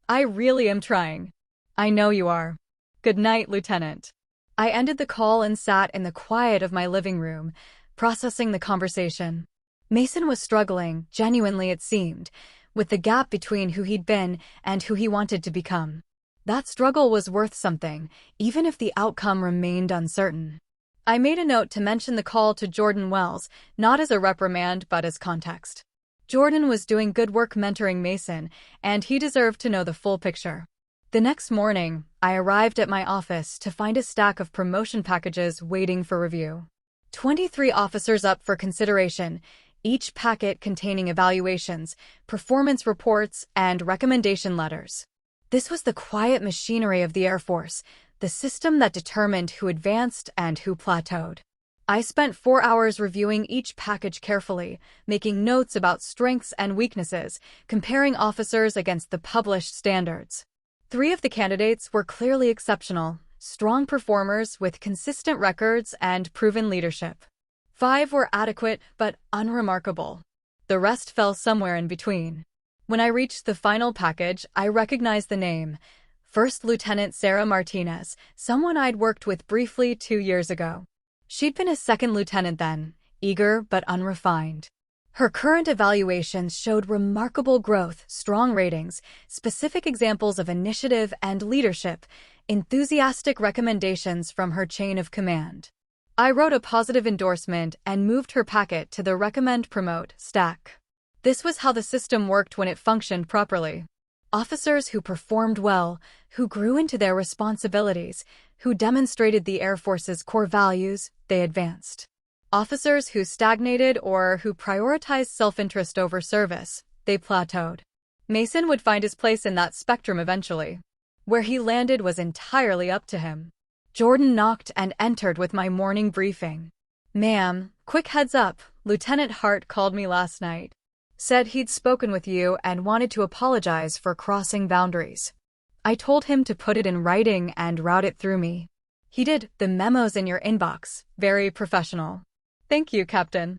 I really am trying. I know you are. Good night, Lieutenant. I ended the call and sat in the quiet of my living room, processing the conversation. Mason was struggling, genuinely it seemed, with the gap between who he'd been and who he wanted to become. That struggle was worth something, even if the outcome remained uncertain. I made a note to mention the call to Jordan Wells, not as a reprimand but as context. Jordan was doing good work mentoring Mason, and he deserved to know the full picture. The next morning, I arrived at my office to find a stack of promotion packages waiting for review. 23 officers up for consideration, each packet containing evaluations, performance reports, and recommendation letters. This was the quiet machinery of the Air Force, the system that determined who advanced and who plateaued. I spent 4 hours reviewing each package carefully, making notes about strengths and weaknesses, comparing officers against the published standards. 3 of the candidates were clearly exceptional, strong performers with consistent records and proven leadership. 5 were adequate but unremarkable. The rest fell somewhere in between. When I reached the final package, I recognized the name. First Lieutenant Sarah Martinez, someone I'd worked with briefly 2 years ago. She'd been a second lieutenant then, eager but unrefined. Her current evaluations showed remarkable growth, strong ratings, specific examples of initiative and leadership, enthusiastic recommendations from her chain of command. I wrote a positive endorsement and moved her packet to the Recommend Promote stack. This was how the system worked when it functioned properly. Officers who performed well, who grew into their responsibilities, who demonstrated the Air Force's core values, they advanced. Officers who stagnated or who prioritized self-interest over service, they plateaued. Mason would find his place in that spectrum eventually. Where he landed was entirely up to him. Jordan knocked and entered with my morning briefing. "Ma'am, quick heads up, Lieutenant Hart called me last night. Said he'd spoken with you and wanted to apologize for crossing boundaries. I told him to put it in writing and route it through me. He did. The memo's in your inbox. Very professional." "Thank you, Captain."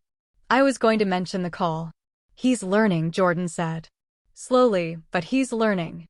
I was going to mention the call. "He's learning," Jordan said. "Slowly, but he's learning.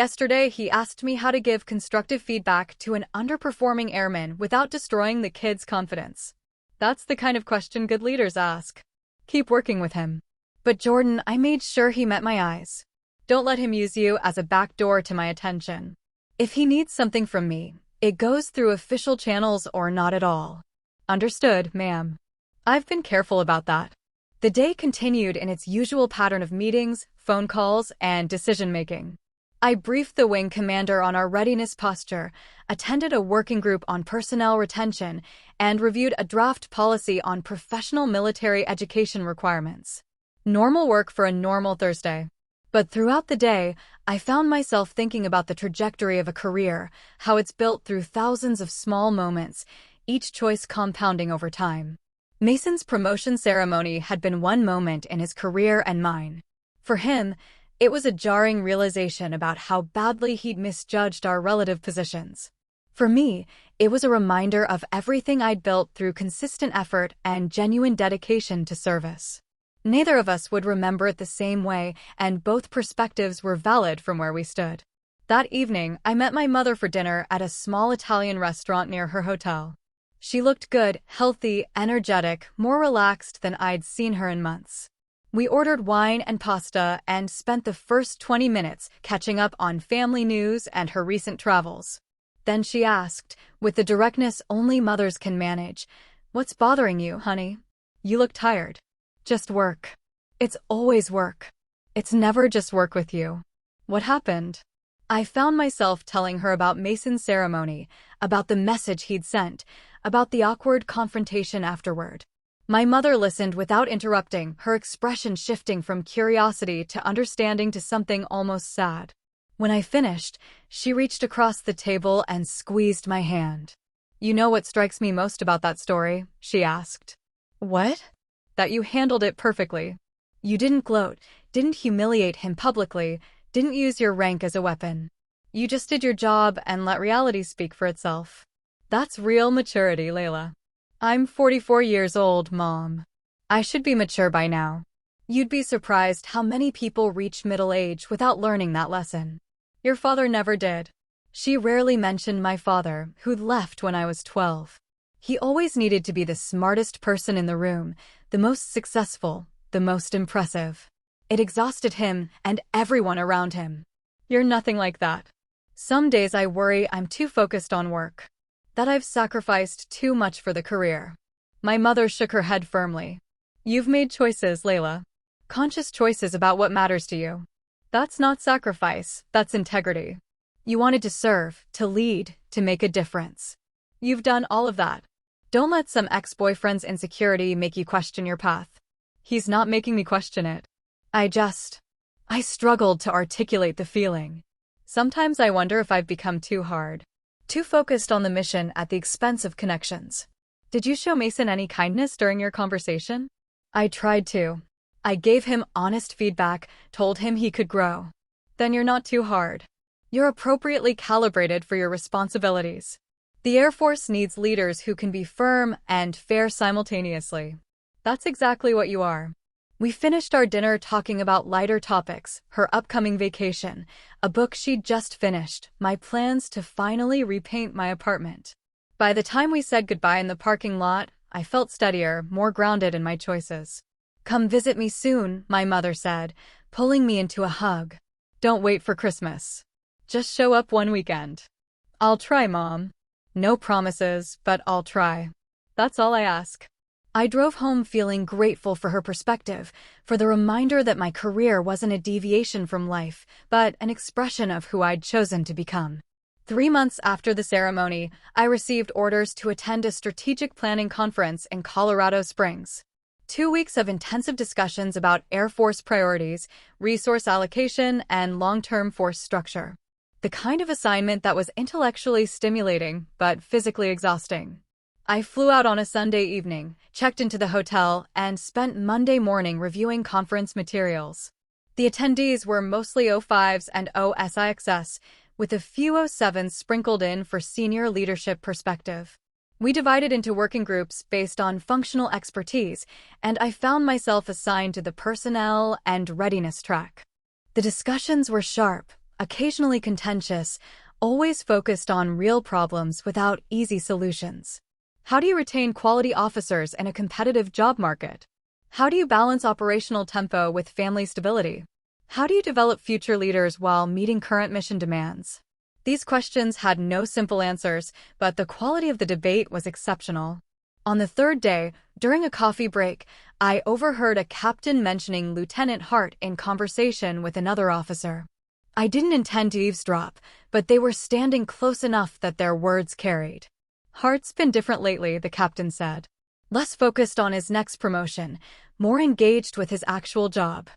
Yesterday, he asked me how to give constructive feedback to an underperforming airman without destroying the kid's confidence. That's the kind of question good leaders ask. Keep working with him." "But Jordan, I made sure he met my eyes. Don't let him use you as a backdoor to my attention. If he needs something from me, it goes through official channels or not at all." "Understood, ma'am." I've been careful about that. The day continued in its usual pattern of meetings, phone calls, and decision-making. I briefed the wing commander on our readiness posture, attended a working group on personnel retention, and reviewed a draft policy on professional military education requirements. Normal work for a normal Thursday. But throughout the day, I found myself thinking about the trajectory of a career, how it's built through thousands of small moments, each choice compounding over time. Mason's promotion ceremony had been one moment in his career and mine. For him, it was a jarring realization about how badly he'd misjudged our relative positions. For me, it was a reminder of everything I'd built through consistent effort and genuine dedication to service. Neither of us would remember it the same way, and both perspectives were valid from where we stood. That evening, I met my mother for dinner at a small Italian restaurant near her hotel. She looked good, healthy, energetic, more relaxed than I'd seen her in months. We ordered wine and pasta and spent the first 20 minutes catching up on family news and her recent travels. Then she asked, with the directness only mothers can manage, "What's bothering you, honey? You look tired." "Just work." "It's always work. It's never just work with you." "What happened?" I found myself telling her about Mason's ceremony, about the message he'd sent, about the awkward confrontation afterward. My mother listened without interrupting, her expression shifting from curiosity to understanding to something almost sad. When I finished, she reached across the table and squeezed my hand. "You know what strikes me most about that story?" she asked. "What?" "That you handled it perfectly. You didn't gloat, didn't humiliate him publicly, didn't use your rank as a weapon. You just did your job and let reality speak for itself. That's real maturity, Layla." "I'm 44 years old, Mom. I should be mature by now." "You'd be surprised how many people reach middle age without learning that lesson. Your father never did." She rarely mentioned my father, who'd left when I was 12. He always needed to be the smartest person in the room, the most successful, the most impressive. It exhausted him and everyone around him. "You're nothing like that." Some days I worry I'm too focused on work, that I've sacrificed too much for the career. My mother shook her head firmly. "You've made choices, Layla. Conscious choices about what matters to you. That's not sacrifice, that's integrity. You wanted to serve, to lead, to make a difference. You've done all of that. Don't let some ex-boyfriend's insecurity make you question your path." "He's not making me question it. I struggled to articulate the feeling. Sometimes I wonder if I've become too hard, too focused on the mission at the expense of connections." "Did you show Mason any kindness during your conversation?" "I tried to. I gave him honest feedback, told him he could grow." "Then you're not too hard. You're appropriately calibrated for your responsibilities. The Air Force needs leaders who can be firm and fair simultaneously. That's exactly what you are." We finished our dinner talking about lighter topics, her upcoming vacation, a book she'd just finished, my plans to finally repaint my apartment. By the time we said goodbye in the parking lot, I felt steadier, more grounded in my choices. "Come visit me soon," my mother said, pulling me into a hug. "Don't wait for Christmas. Just show up one weekend." "I'll try, Mom." "No promises, but I'll try." That's all I ask. I drove home feeling grateful for her perspective, for the reminder that my career wasn't a deviation from life, but an expression of who I'd chosen to become. 3 months after the ceremony, I received orders to attend a strategic planning conference in Colorado Springs. 2 weeks of intensive discussions about Air Force priorities, resource allocation, and long-term force structure. The kind of assignment that was intellectually stimulating, but physically exhausting. I flew out on a Sunday evening, checked into the hotel, and spent Monday morning reviewing conference materials. The attendees were mostly O5s and OSIXs, with a few O7s sprinkled in for senior leadership perspective. We divided into working groups based on functional expertise, and I found myself assigned to the personnel and readiness track. The discussions were sharp, occasionally contentious, always focused on real problems without easy solutions. How do you retain quality officers in a competitive job market? How do you balance operational tempo with family stability? How do you develop future leaders while meeting current mission demands? These questions had no simple answers, but the quality of the debate was exceptional. On the third day, during a coffee break, I overheard a captain mentioning Lieutenant Hart in conversation with another officer. I didn't intend to eavesdrop, but they were standing close enough that their words carried. "Hart's been different lately," the captain said. "Less focused on his next promotion, more engaged with his actual job.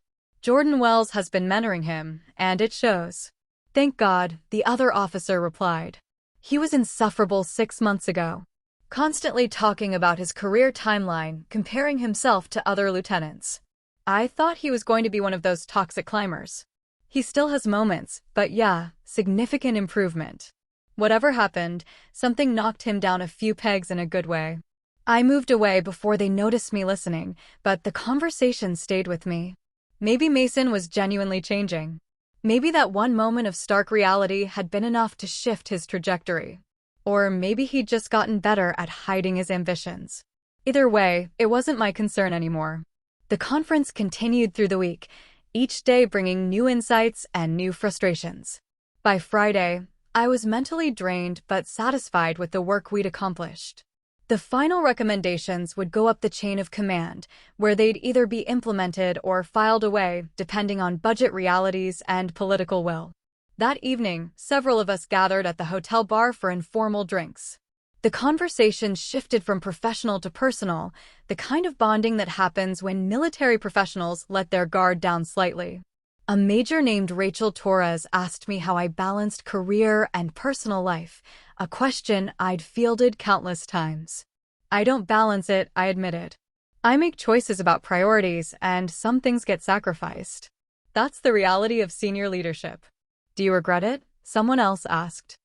Jordan Wells has been mentoring him, and it shows." "Thank God," the other officer replied. "He was insufferable 6 months ago. Constantly talking about his career timeline, comparing himself to other lieutenants. I thought he was going to be one of those toxic climbers. He still has moments, but yeah, significant improvement." Whatever happened, something knocked him down a few pegs in a good way. I moved away before they noticed me listening, but the conversation stayed with me. Maybe Mason was genuinely changing. Maybe that one moment of stark reality had been enough to shift his trajectory. Or maybe he'd just gotten better at hiding his ambitions. Either way, it wasn't my concern anymore. The conference continued through the week, each day bringing new insights and new frustrations. By Friday, I was mentally drained but satisfied with the work we'd accomplished. The final recommendations would go up the chain of command, where they'd either be implemented or filed away, depending on budget realities and political will. That evening, several of us gathered at the hotel bar for informal drinks. The conversation shifted from professional to personal, the kind of bonding that happens when military professionals let their guard down slightly. A major named Rachel Torres asked me how I balanced career and personal life, a question I'd fielded countless times. "I don't balance it," I admitted. "I make choices about priorities, and some things get sacrificed." That's the reality of senior leadership. "Do you regret it?" someone else asked.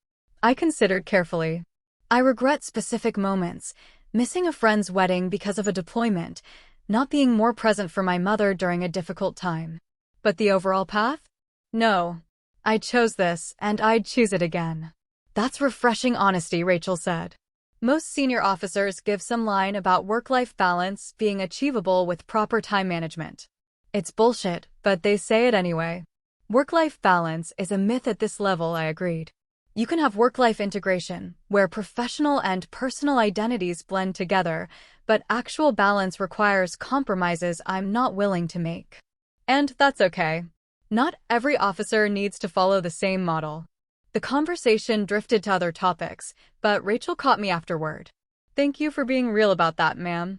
I considered carefully. I regret specific moments, missing a friend's wedding because of a deployment, not being more present for my mother during a difficult time. But the overall path? No. I chose this, and I'd choose it again. "That's refreshing honesty," Rachel said. "Most senior officers give some line about work-life balance being achievable with proper time management. It's bullshit, but they say it anyway." Work-life balance is a myth at this level, I agreed. You can have work-life integration, where professional and personal identities blend together, but actual balance requires compromises I'm not willing to make. And that's okay. Not every officer needs to follow the same model. The conversation drifted to other topics, but Rachel caught me afterward. "Thank you for being real about that, ma'am.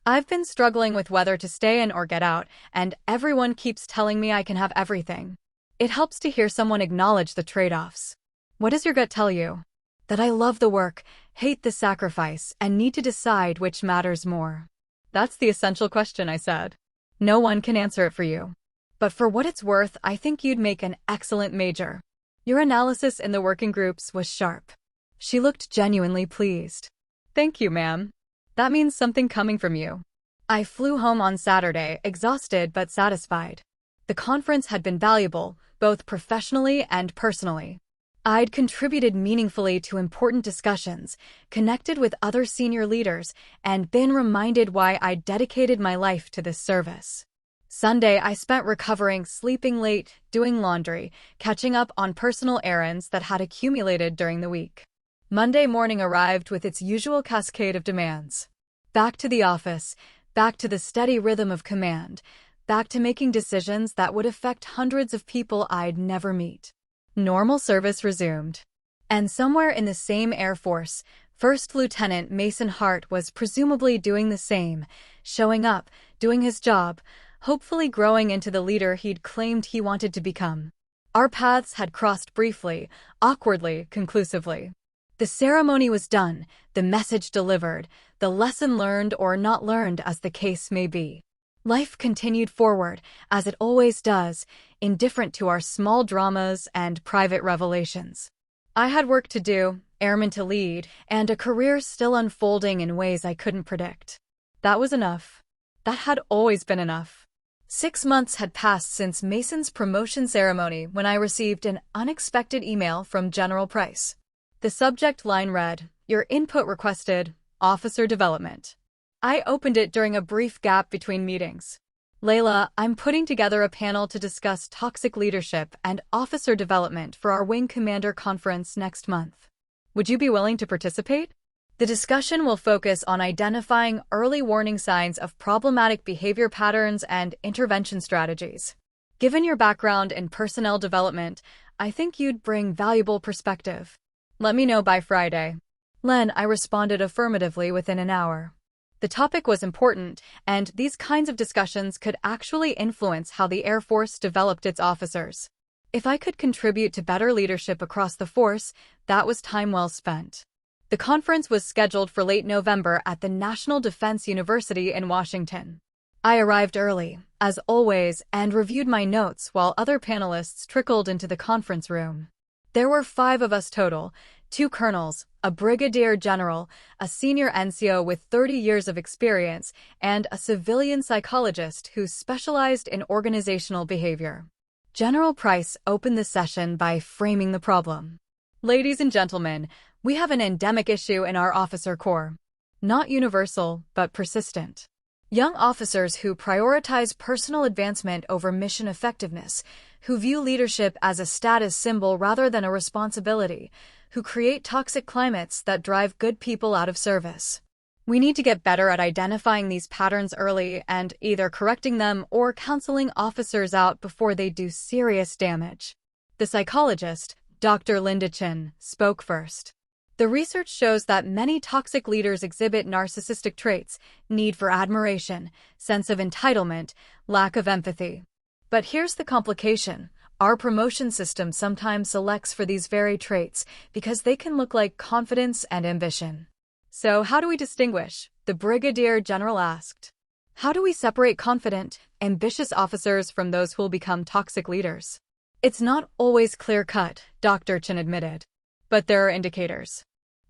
I've been struggling with whether to stay in or get out, and everyone keeps telling me I can have everything. It helps to hear someone acknowledge the trade-offs." "What does your gut tell you?" "That I love the work, hate the sacrifice, and need to decide which matters more." "That's the essential question," I said. "No one can answer it for you. But for what it's worth, I think you'd make an excellent major. Your analysis in the working groups was sharp." She looked genuinely pleased. "Thank you, ma'am. That means something coming from you." I flew home on Saturday, exhausted but satisfied. The conference had been valuable, both professionally and personally. I'd contributed meaningfully to important discussions, connected with other senior leaders, and been reminded why I'd dedicated my life to this service. Sunday, I spent recovering, sleeping late, doing laundry, catching up on personal errands that had accumulated during the week. Monday morning arrived with its usual cascade of demands. Back to the office, back to the steady rhythm of command, back to making decisions that would affect hundreds of people I'd never meet. Normal service resumed. And somewhere in the same Air Force, First Lieutenant Mason Hart was presumably doing the same, showing up, doing his job, hopefully growing into the leader he'd claimed he wanted to become. Our paths had crossed briefly, awkwardly, conclusively. The ceremony was done, the message delivered, the lesson learned or not learned as the case may be. Life continued forward, as it always does, indifferent to our small dramas and private revelations. I had work to do, airmen to lead, and a career still unfolding in ways I couldn't predict. That was enough. That had always been enough. 6 months had passed since Mason's promotion ceremony when I received an unexpected email from General Price. The subject line read, "Your input requested, Officer Development." I opened it during a brief gap between meetings. "Layla, I'm putting together a panel to discuss toxic leadership and officer development for our Wing Commander Conference next month. Would you be willing to participate? The discussion will focus on identifying early warning signs of problematic behavior patterns and intervention strategies. Given your background in personnel development, I think you'd bring valuable perspective. Let me know by Friday." Len, I responded affirmatively within an hour. The topic was important, and these kinds of discussions could actually influence how the Air Force developed its officers. If I could contribute to better leadership across the force, that was time well spent. The conference was scheduled for late November at the National Defense University in Washington. I arrived early, as always, and reviewed my notes while other panelists trickled into the conference room. There were 5 of us total, 2 colonels, a brigadier general, a senior NCO with 30 years of experience, and a civilian psychologist who specialized in organizational behavior. General Price opened the session by framing the problem. "Ladies and gentlemen, we have an endemic issue in our officer corps. Not universal, but persistent. Young officers who prioritize personal advancement over mission effectiveness, who view leadership as a status symbol rather than a responsibility, who create toxic climates that drive good people out of service. We need to get better at identifying these patterns early and either correcting them or counseling officers out before they do serious damage." The psychologist, Dr. Linda Chin, spoke first. "The research shows that many toxic leaders exhibit narcissistic traits, need for admiration, sense of entitlement, lack of empathy. But here's the complication. Our promotion system sometimes selects for these very traits because they can look like confidence and ambition." "So how do we distinguish?" the brigadier general asked. "How do we separate confident, ambitious officers from those who'll become toxic leaders?" "It's not always clear-cut," Dr. Chin admitted. "But there are indicators.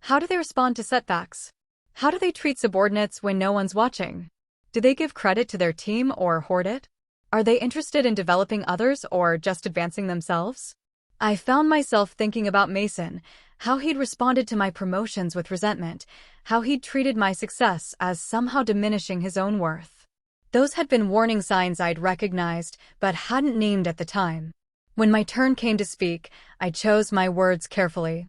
How do they respond to setbacks? How do they treat subordinates when no one's watching? Do they give credit to their team or hoard it? Are they interested in developing others or just advancing themselves?" I found myself thinking about Mason, how he'd responded to my promotions with resentment, how he'd treated my success as somehow diminishing his own worth. Those had been warning signs I'd recognized but hadn't named at the time. When my turn came to speak, I chose my words carefully.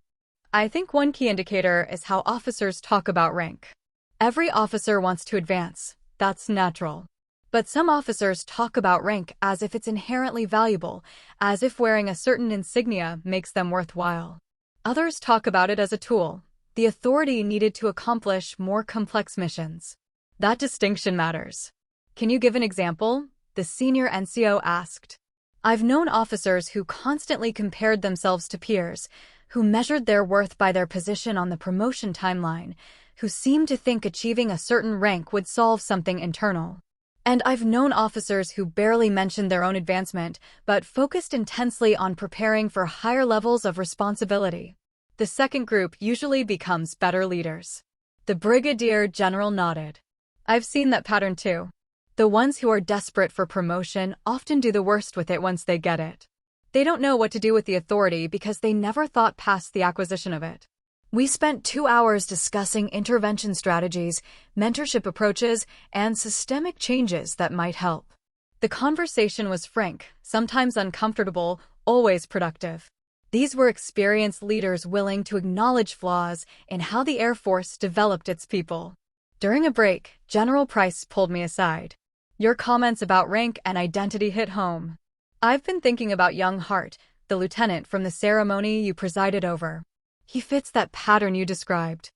"I think one key indicator is how officers talk about rank. Every officer wants to advance. That's natural. But some officers talk about rank as if it's inherently valuable, as if wearing a certain insignia makes them worthwhile. Others talk about it as a tool, the authority needed to accomplish more complex missions. That distinction matters." "Can you give an example?" the senior NCO asked. "I've known officers who constantly compared themselves to peers, who measured their worth by their position on the promotion timeline, who seemed to think achieving a certain rank would solve something internal. And I've known officers who barely mentioned their own advancement, but focused intensely on preparing for higher levels of responsibility. The second group usually becomes better leaders." The brigadier general nodded. I've seen that pattern too. The ones who are desperate for promotion often do the worst with it once they get it. They don't know what to do with the authority because they never thought past the acquisition of it. We spent 2 hours discussing intervention strategies, mentorship approaches, and systemic changes that might help. The conversation was frank, sometimes uncomfortable, always productive. These were experienced leaders willing to acknowledge flaws in how the Air Force developed its people. During a break, General Price pulled me aside. Your comments about rank and identity hit home. I've been thinking about young Hart, the lieutenant from the ceremony you presided over. He fits that pattern you described.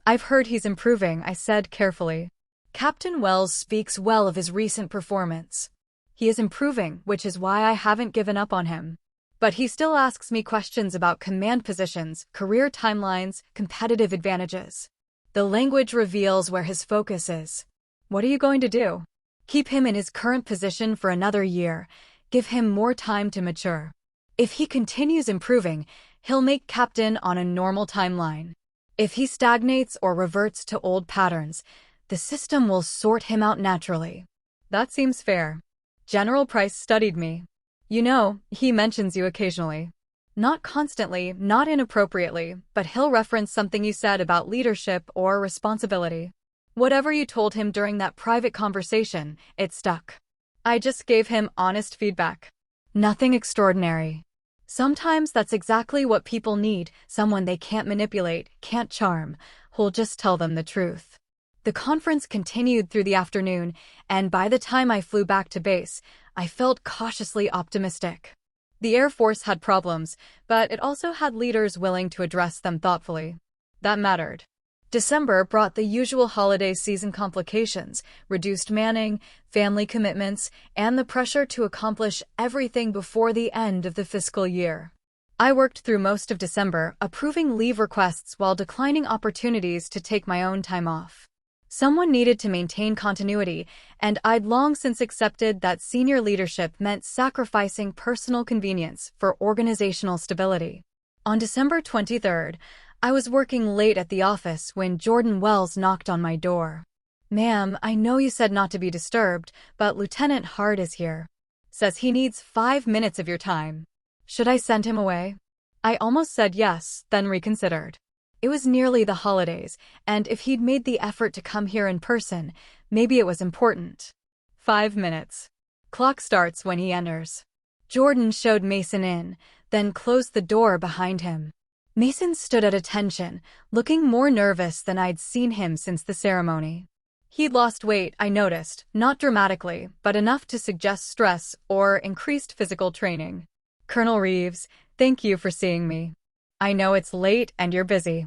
I've heard he's improving, I said carefully. Captain Wells speaks well of his recent performance. He is improving, which is why I haven't given up on him. But he still asks me questions about command positions, career timelines, competitive advantages. The language reveals where his focus is. What are you going to do? Keep him in his current position for another year. Give him more time to mature. If he continues improving, he'll make captain on a normal timeline. If he stagnates or reverts to old patterns, the system will sort him out naturally. That seems fair. General Price studied me. You know, he mentions you occasionally. Not constantly, not inappropriately, but he'll reference something you said about leadership or responsibility. Whatever you told him during that private conversation, it stuck. I just gave him honest feedback. Nothing extraordinary. Sometimes that's exactly what people need, someone they can't manipulate, can't charm, who'll just tell them the truth. The conference continued through the afternoon, and by the time I flew back to base, I felt cautiously optimistic. The Air Force had problems, but it also had leaders willing to address them thoughtfully. That mattered. December brought the usual holiday season complications, reduced manning, family commitments, and the pressure to accomplish everything before the end of the fiscal year. I worked through most of December, approving leave requests while declining opportunities to take my own time off. Someone needed to maintain continuity, and I'd long since accepted that senior leadership meant sacrificing personal convenience for organizational stability. On December 23rd, I was working late at the office when Jordan Wells knocked on my door. Ma'am, I know you said not to be disturbed, but Lieutenant Hart is here. Says he needs 5 minutes of your time. Should I send him away? I almost said yes, then reconsidered. It was nearly the holidays, and if he'd made the effort to come here in person, maybe it was important. 5 minutes. Clock starts when he enters. Jordan showed Mason in, then closed the door behind him. Mason stood at attention, looking more nervous than I'd seen him since the ceremony. He'd lost weight, I noticed, not dramatically, but enough to suggest stress or increased physical training. Colonel Reeves, thank you for seeing me. I know it's late and you're busy.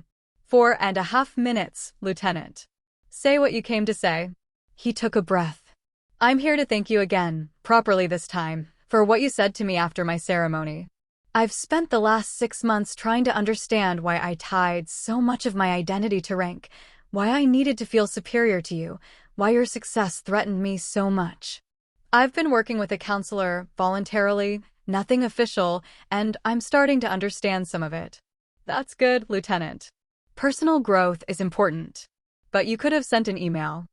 4.5 minutes, Lieutenant. Say what you came to say. He took a breath. I'm here to thank you again, properly this time, for what you said to me after my ceremony. I've spent the last 6 months trying to understand why I tied so much of my identity to rank, why I needed to feel superior to you, why your success threatened me so much. I've been working with a counselor, voluntarily, nothing official, and I'm starting to understand some of it. That's good, Lieutenant. Personal growth is important. But you could have sent an email.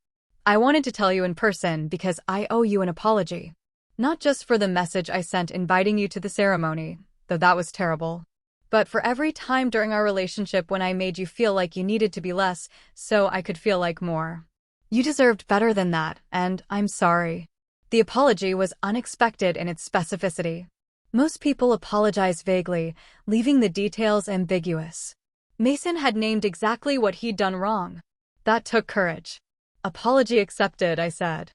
I wanted to tell you in person because I owe you an apology. Not just for the message I sent inviting you to the ceremony, though that was terrible, but for every time during our relationship when I made you feel like you needed to be less so I could feel like more. You deserved better than that, and I'm sorry. The apology was unexpected in its specificity. Most people apologize vaguely, leaving the details ambiguous. Mason had named exactly what he'd done wrong. That took courage. Apology accepted, I said.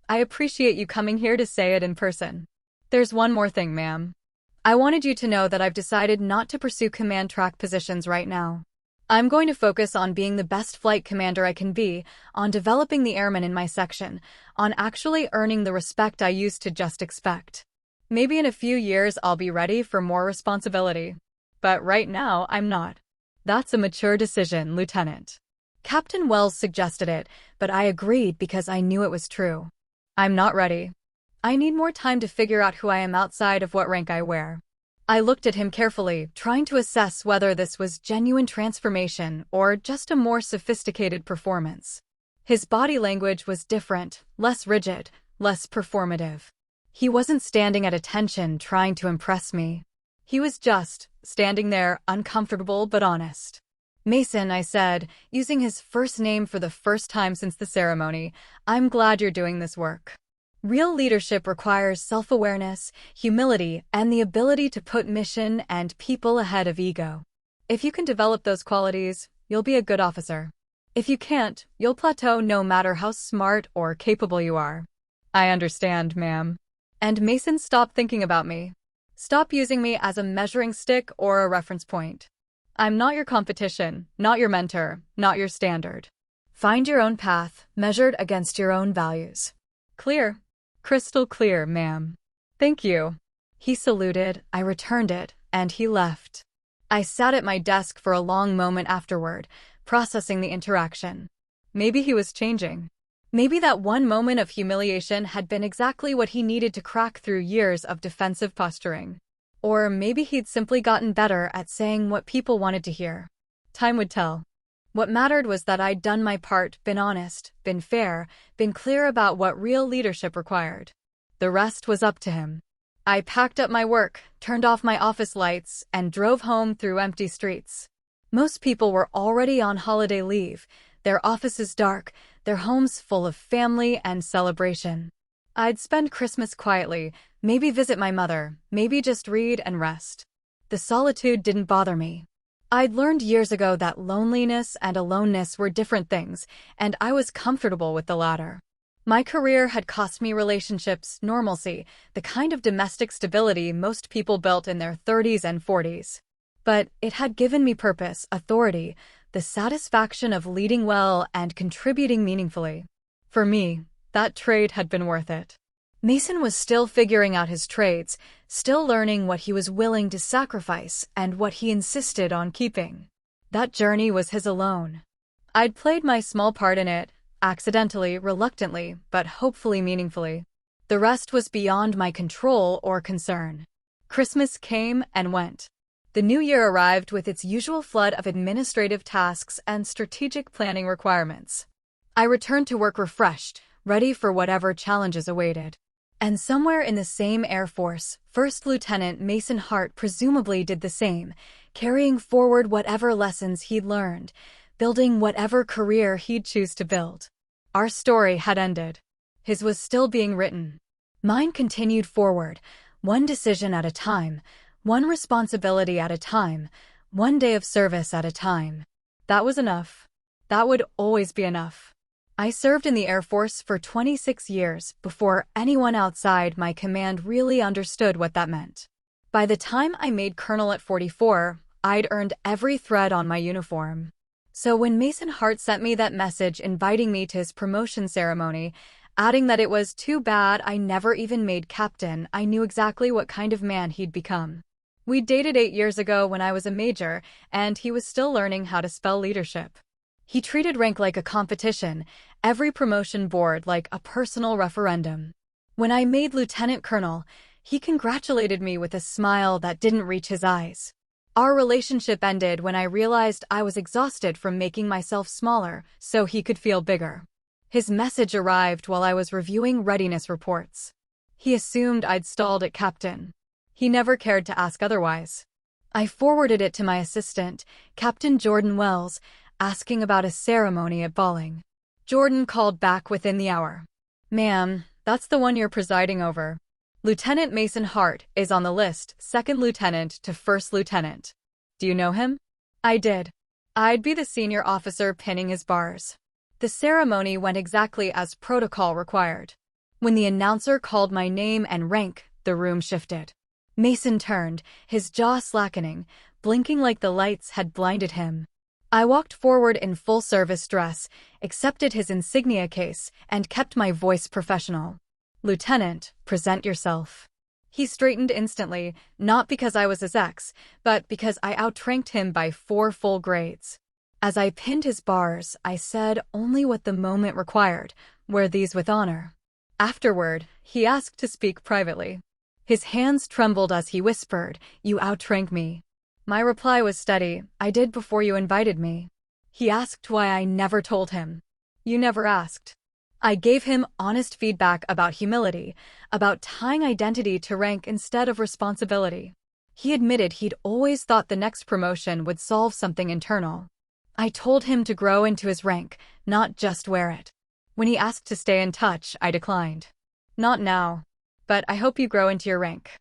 I appreciate you coming here to say it in person. There's one more thing, ma'am. I wanted you to know that I've decided not to pursue command track positions right now. I'm going to focus on being the best flight commander I can be, on developing the airmen in my section, on actually earning the respect I used to just expect. Maybe in a few years I'll be ready for more responsibility. But right now, I'm not. That's a mature decision, Lieutenant. Captain Wells suggested it, but I agreed because I knew it was true. I'm not ready. I need more time to figure out who I am outside of what rank I wear. I looked at him carefully, trying to assess whether this was genuine transformation or just a more sophisticated performance. His body language was different, less rigid, less performative. He wasn't standing at attention trying to impress me. He was just standing there, uncomfortable but honest. "Mason," I said, using his first name for the first time since the ceremony, "I'm glad you're doing this work. Real leadership requires self-awareness, humility, and the ability to put mission and people ahead of ego. If you can develop those qualities, you'll be a good officer. If you can't, you'll plateau no matter how smart or capable you are." "I understand, ma'am." And Mason stopped thinking about me. Stop using me as a measuring stick or a reference point. I'm not your competition, not your mentor, not your standard. Find your own path, measured against your own values. Clear? Crystal clear, ma'am. Thank you. He saluted, I returned it, and he left. I sat at my desk for a long moment afterward, processing the interaction. Maybe he was changing. Maybe that one moment of humiliation had been exactly what he needed to crack through years of defensive posturing. Or maybe he'd simply gotten better at saying what people wanted to hear. Time would tell. What mattered was that I'd done my part, been honest, been fair, been clear about what real leadership required. The rest was up to him. I packed up my work, turned off my office lights, and drove home through empty streets. Most people were already on holiday leave, their offices dark, their homes full of family and celebration. I'd spend Christmas quietly, maybe visit my mother, maybe just read and rest. The solitude didn't bother me. I'd learned years ago that loneliness and aloneness were different things, and I was comfortable with the latter. My career had cost me relationships, normalcy, the kind of domestic stability most people built in their 30s and 40s. But it had given me purpose, authority, the satisfaction of leading well and contributing meaningfully. For me, that trade had been worth it. Mason was still figuring out his trades, still learning what he was willing to sacrifice and what he insisted on keeping. That journey was his alone. I'd played my small part in it, accidentally, reluctantly, but hopefully meaningfully. The rest was beyond my control or concern. Christmas came and went. The new year arrived with its usual flood of administrative tasks and strategic planning requirements. I returned to work refreshed, ready for whatever challenges awaited. And somewhere in the same Air Force, First Lieutenant Mason Hart presumably did the same, carrying forward whatever lessons he'd learned, building whatever career he'd choose to build. Our story had ended. His was still being written. Mine continued forward, one decision at a time, one responsibility at a time, one day of service at a time. That was enough. That would always be enough. I served in the Air Force for 26 years before anyone outside my command really understood what that meant. By the time I made colonel at 44, I'd earned every thread on my uniform. So when Mason Hart sent me that message inviting me to his promotion ceremony, adding that it was too bad I never even made captain, I knew exactly what kind of man he'd become. We dated 8 years ago when I was a major, and he was still learning how to spell leadership. He treated rank like a competition, every promotion board like a personal referendum. When I made lieutenant colonel, he congratulated me with a smile that didn't reach his eyes. Our relationship ended when I realized I was exhausted from making myself smaller so he could feel bigger. His message arrived while I was reviewing readiness reports. He assumed I'd stalled at captain. He never cared to ask otherwise. I forwarded it to my assistant, Captain Jordan Wells, asking about a ceremony at Balling. Jordan called back within the hour. "Ma'am, that's the one you're presiding over. Lieutenant Mason Hart is on the list, second lieutenant to first lieutenant. Do you know him?" I did. I'd be the senior officer pinning his bars. The ceremony went exactly as protocol required. When the announcer called my name and rank, the room shifted. Mason turned, his jaw slackening, blinking like the lights had blinded him. I walked forward in full-service dress, accepted his insignia case, and kept my voice professional. "Lieutenant, present yourself." He straightened instantly, not because I was his ex, but because I outranked him by 4 full grades. As I pinned his bars, I said only what the moment required, wear these with honor. Afterward, he asked to speak privately. His hands trembled as he whispered, "You outrank me." My reply was steady, "I did before you invited me." He asked why I never told him. You never asked. I gave him honest feedback about humility, about tying identity to rank instead of responsibility. He admitted he'd always thought the next promotion would solve something internal. I told him to grow into his rank, not just wear it. When he asked to stay in touch, I declined. Not now, but I hope you grow into your rank.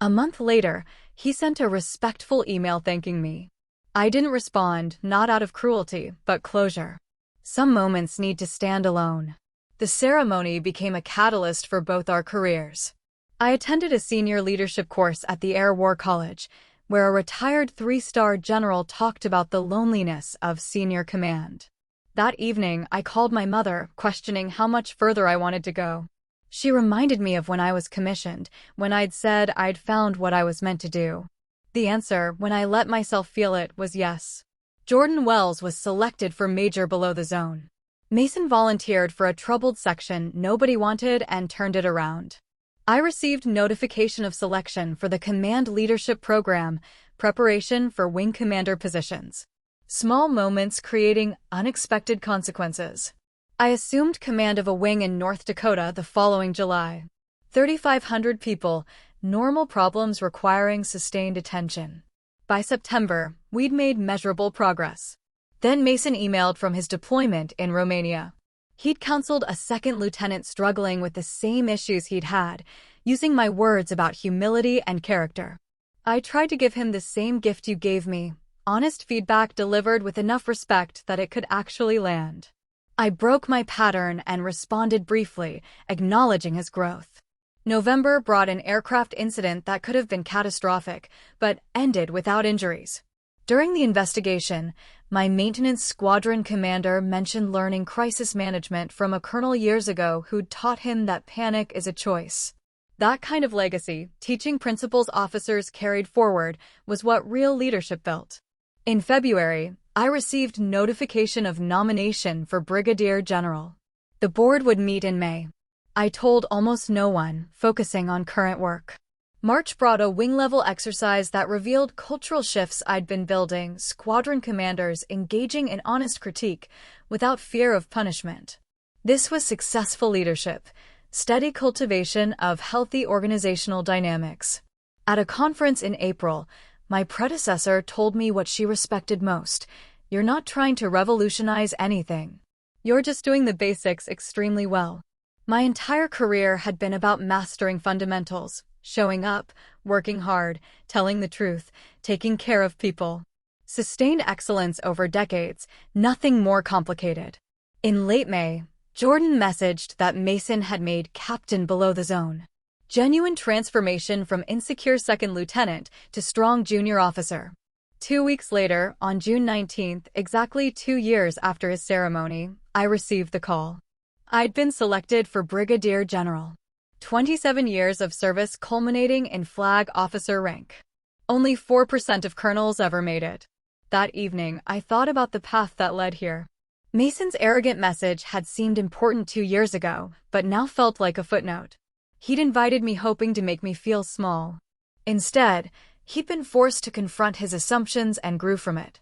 A month later, he sent a respectful email thanking me. I didn't respond, not out of cruelty, but closure. Some moments need to stand alone. The ceremony became a catalyst for both our careers. I attended a senior leadership course at the Air War College, where a retired 3-star general talked about the loneliness of senior command. That evening, I called my mother, questioning how much further I wanted to go. She reminded me of when I was commissioned, when I'd said I'd found what I was meant to do. The answer, when I let myself feel it, was yes. Jordan Wells was selected for Major below the zone. Mason volunteered for a troubled section nobody wanted and turned it around. I received notification of selection for the Command Leadership Program, preparation for wing commander positions. Small moments creating unexpected consequences. I assumed command of a wing in North Dakota the following July. 3,500 people, normal problems requiring sustained attention. By September, we'd made measurable progress. Then Mason emailed from his deployment in Romania. He'd counseled a second lieutenant struggling with the same issues he'd had, using my words about humility and character. I tried to give him the same gift you gave me, honest feedback delivered with enough respect that it could actually land. I broke my pattern and responded briefly, acknowledging his growth. November brought an aircraft incident that could have been catastrophic, but ended without injuries. During the investigation, my maintenance squadron commander mentioned learning crisis management from a colonel years ago who'd taught him that panic is a choice. That kind of legacy, teaching principles officers carried forward, was what real leadership built. In February, I received notification of nomination for Brigadier General. The board would meet in May. I told almost no one, focusing on current work. March brought a wing-level exercise that revealed cultural shifts I'd been building, squadron commanders engaging in honest critique without fear of punishment. This was successful leadership, steady cultivation of healthy organizational dynamics. At a conference in April, my predecessor told me what she respected most. You're not trying to revolutionize anything. You're just doing the basics extremely well. My entire career had been about mastering fundamentals. Showing up, working hard, telling the truth, taking care of people. Sustained excellence over decades, nothing more complicated. In late May, Jordan messaged that Mason had made captain below the zone. Genuine transformation from insecure second lieutenant to strong junior officer. 2 weeks later, on June 19th, exactly 2 years after his ceremony, I received the call. I'd been selected for Brigadier General. 27 years of service culminating in flag officer rank. Only 4% of colonels ever made it. That evening, I thought about the path that led here. Mason's arrogant message had seemed important 2 years ago, but now felt like a footnote. He'd invited me hoping to make me feel small. Instead, he'd been forced to confront his assumptions and grew from it.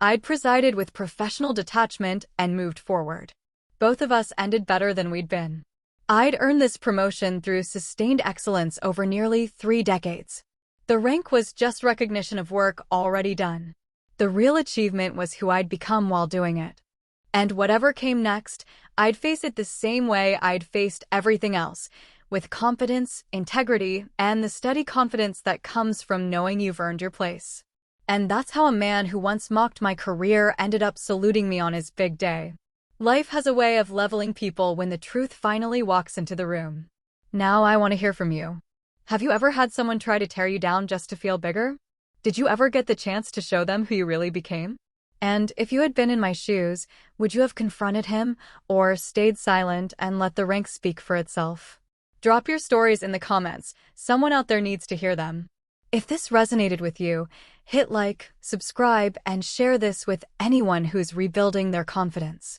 I'd presided with professional detachment and moved forward. Both of us ended better than we'd been. I'd earned this promotion through sustained excellence over nearly 3 decades. The rank was just recognition of work already done. The real achievement was who I'd become while doing it. And whatever came next, I'd face it the same way I'd faced everything else, with confidence, integrity, and the steady confidence that comes from knowing you've earned your place. And that's how a man who once mocked my career ended up saluting me on his big day. Life has a way of leveling people when the truth finally walks into the room. Now I want to hear from you. Have you ever had someone try to tear you down just to feel bigger? Did you ever get the chance to show them who you really became? And if you had been in my shoes, would you have confronted him or stayed silent and let the rank speak for itself? Drop your stories in the comments. Someone out there needs to hear them. If this resonated with you, hit like, subscribe, and share this with anyone who's rebuilding their confidence.